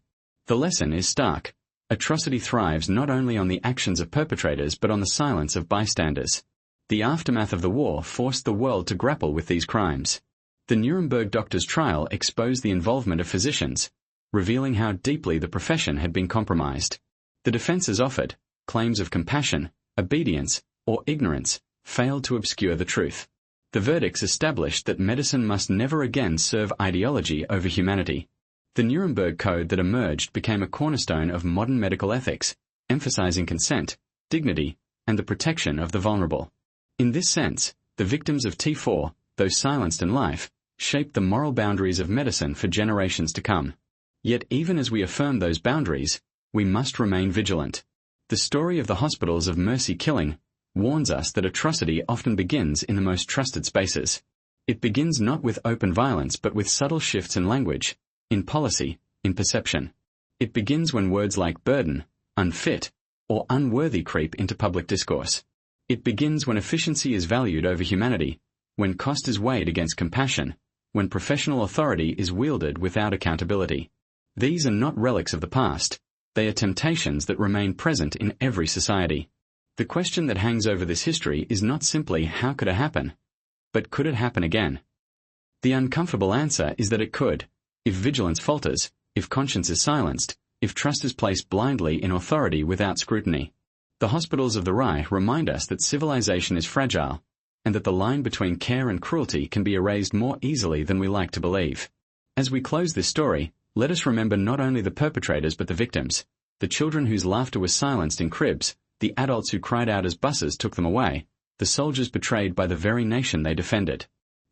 The lesson is stark. Atrocity thrives not only on the actions of perpetrators but on the silence of bystanders. The aftermath of the war forced the world to grapple with these crimes. The Nuremberg doctors' trial exposed the involvement of physicians, revealing how deeply the profession had been compromised. The defenses offered, claims of compassion, obedience, or ignorance, failed to obscure the truth. The verdicts established that medicine must never again serve ideology over humanity. The Nuremberg Code that emerged became a cornerstone of modern medical ethics, emphasizing consent, dignity, and the protection of the vulnerable. In this sense, the victims of T4, though silenced in life, shaped the moral boundaries of medicine for generations to come. Yet even as we affirm those boundaries, we must remain vigilant. The story of the hospitals of mercy killing warns us that atrocity often begins in the most trusted spaces. It begins not with open violence but with subtle shifts in language, in policy, in perception. It begins when words like burden, unfit, or unworthy creep into public discourse. It begins when efficiency is valued over humanity, when cost is weighed against compassion, when professional authority is wielded without accountability. These are not relics of the past. They are temptations that remain present in every society. The question that hangs over this history is not simply how could it happen, but could it happen again? The uncomfortable answer is that it could. If vigilance falters, if conscience is silenced, if trust is placed blindly in authority without scrutiny. The hospitals of the Reich remind us that civilization is fragile, and that the line between care and cruelty can be erased more easily than we like to believe. As we close this story, let us remember not only the perpetrators but the victims, the children whose laughter was silenced in cribs, the adults who cried out as buses took them away, the soldiers betrayed by the very nation they defended.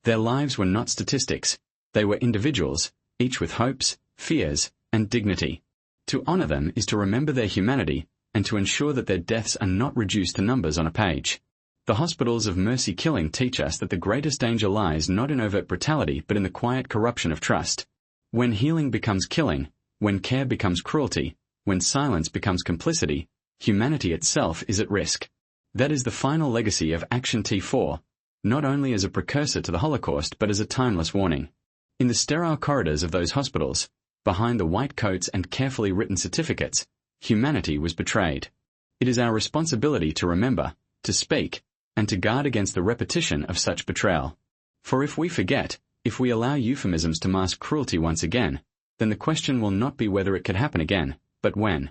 Their lives were not statistics. They were individuals, each with hopes, fears, and dignity. To honor them is to remember their humanity and to ensure that their deaths are not reduced to numbers on a page. The hospitals of mercy killing teach us that the greatest danger lies not in overt brutality but in the quiet corruption of trust. When healing becomes killing, when care becomes cruelty, when silence becomes complicity, humanity itself is at risk. That is the final legacy of Action T4, not only as a precursor to the Holocaust but as a timeless warning. In the sterile corridors of those hospitals, behind the white coats and carefully written certificates, humanity was betrayed. It is our responsibility to remember, to speak, and to guard against the repetition of such betrayal. For if we forget, if we allow euphemisms to mask cruelty once again, then the question will not be whether it could happen again, but when.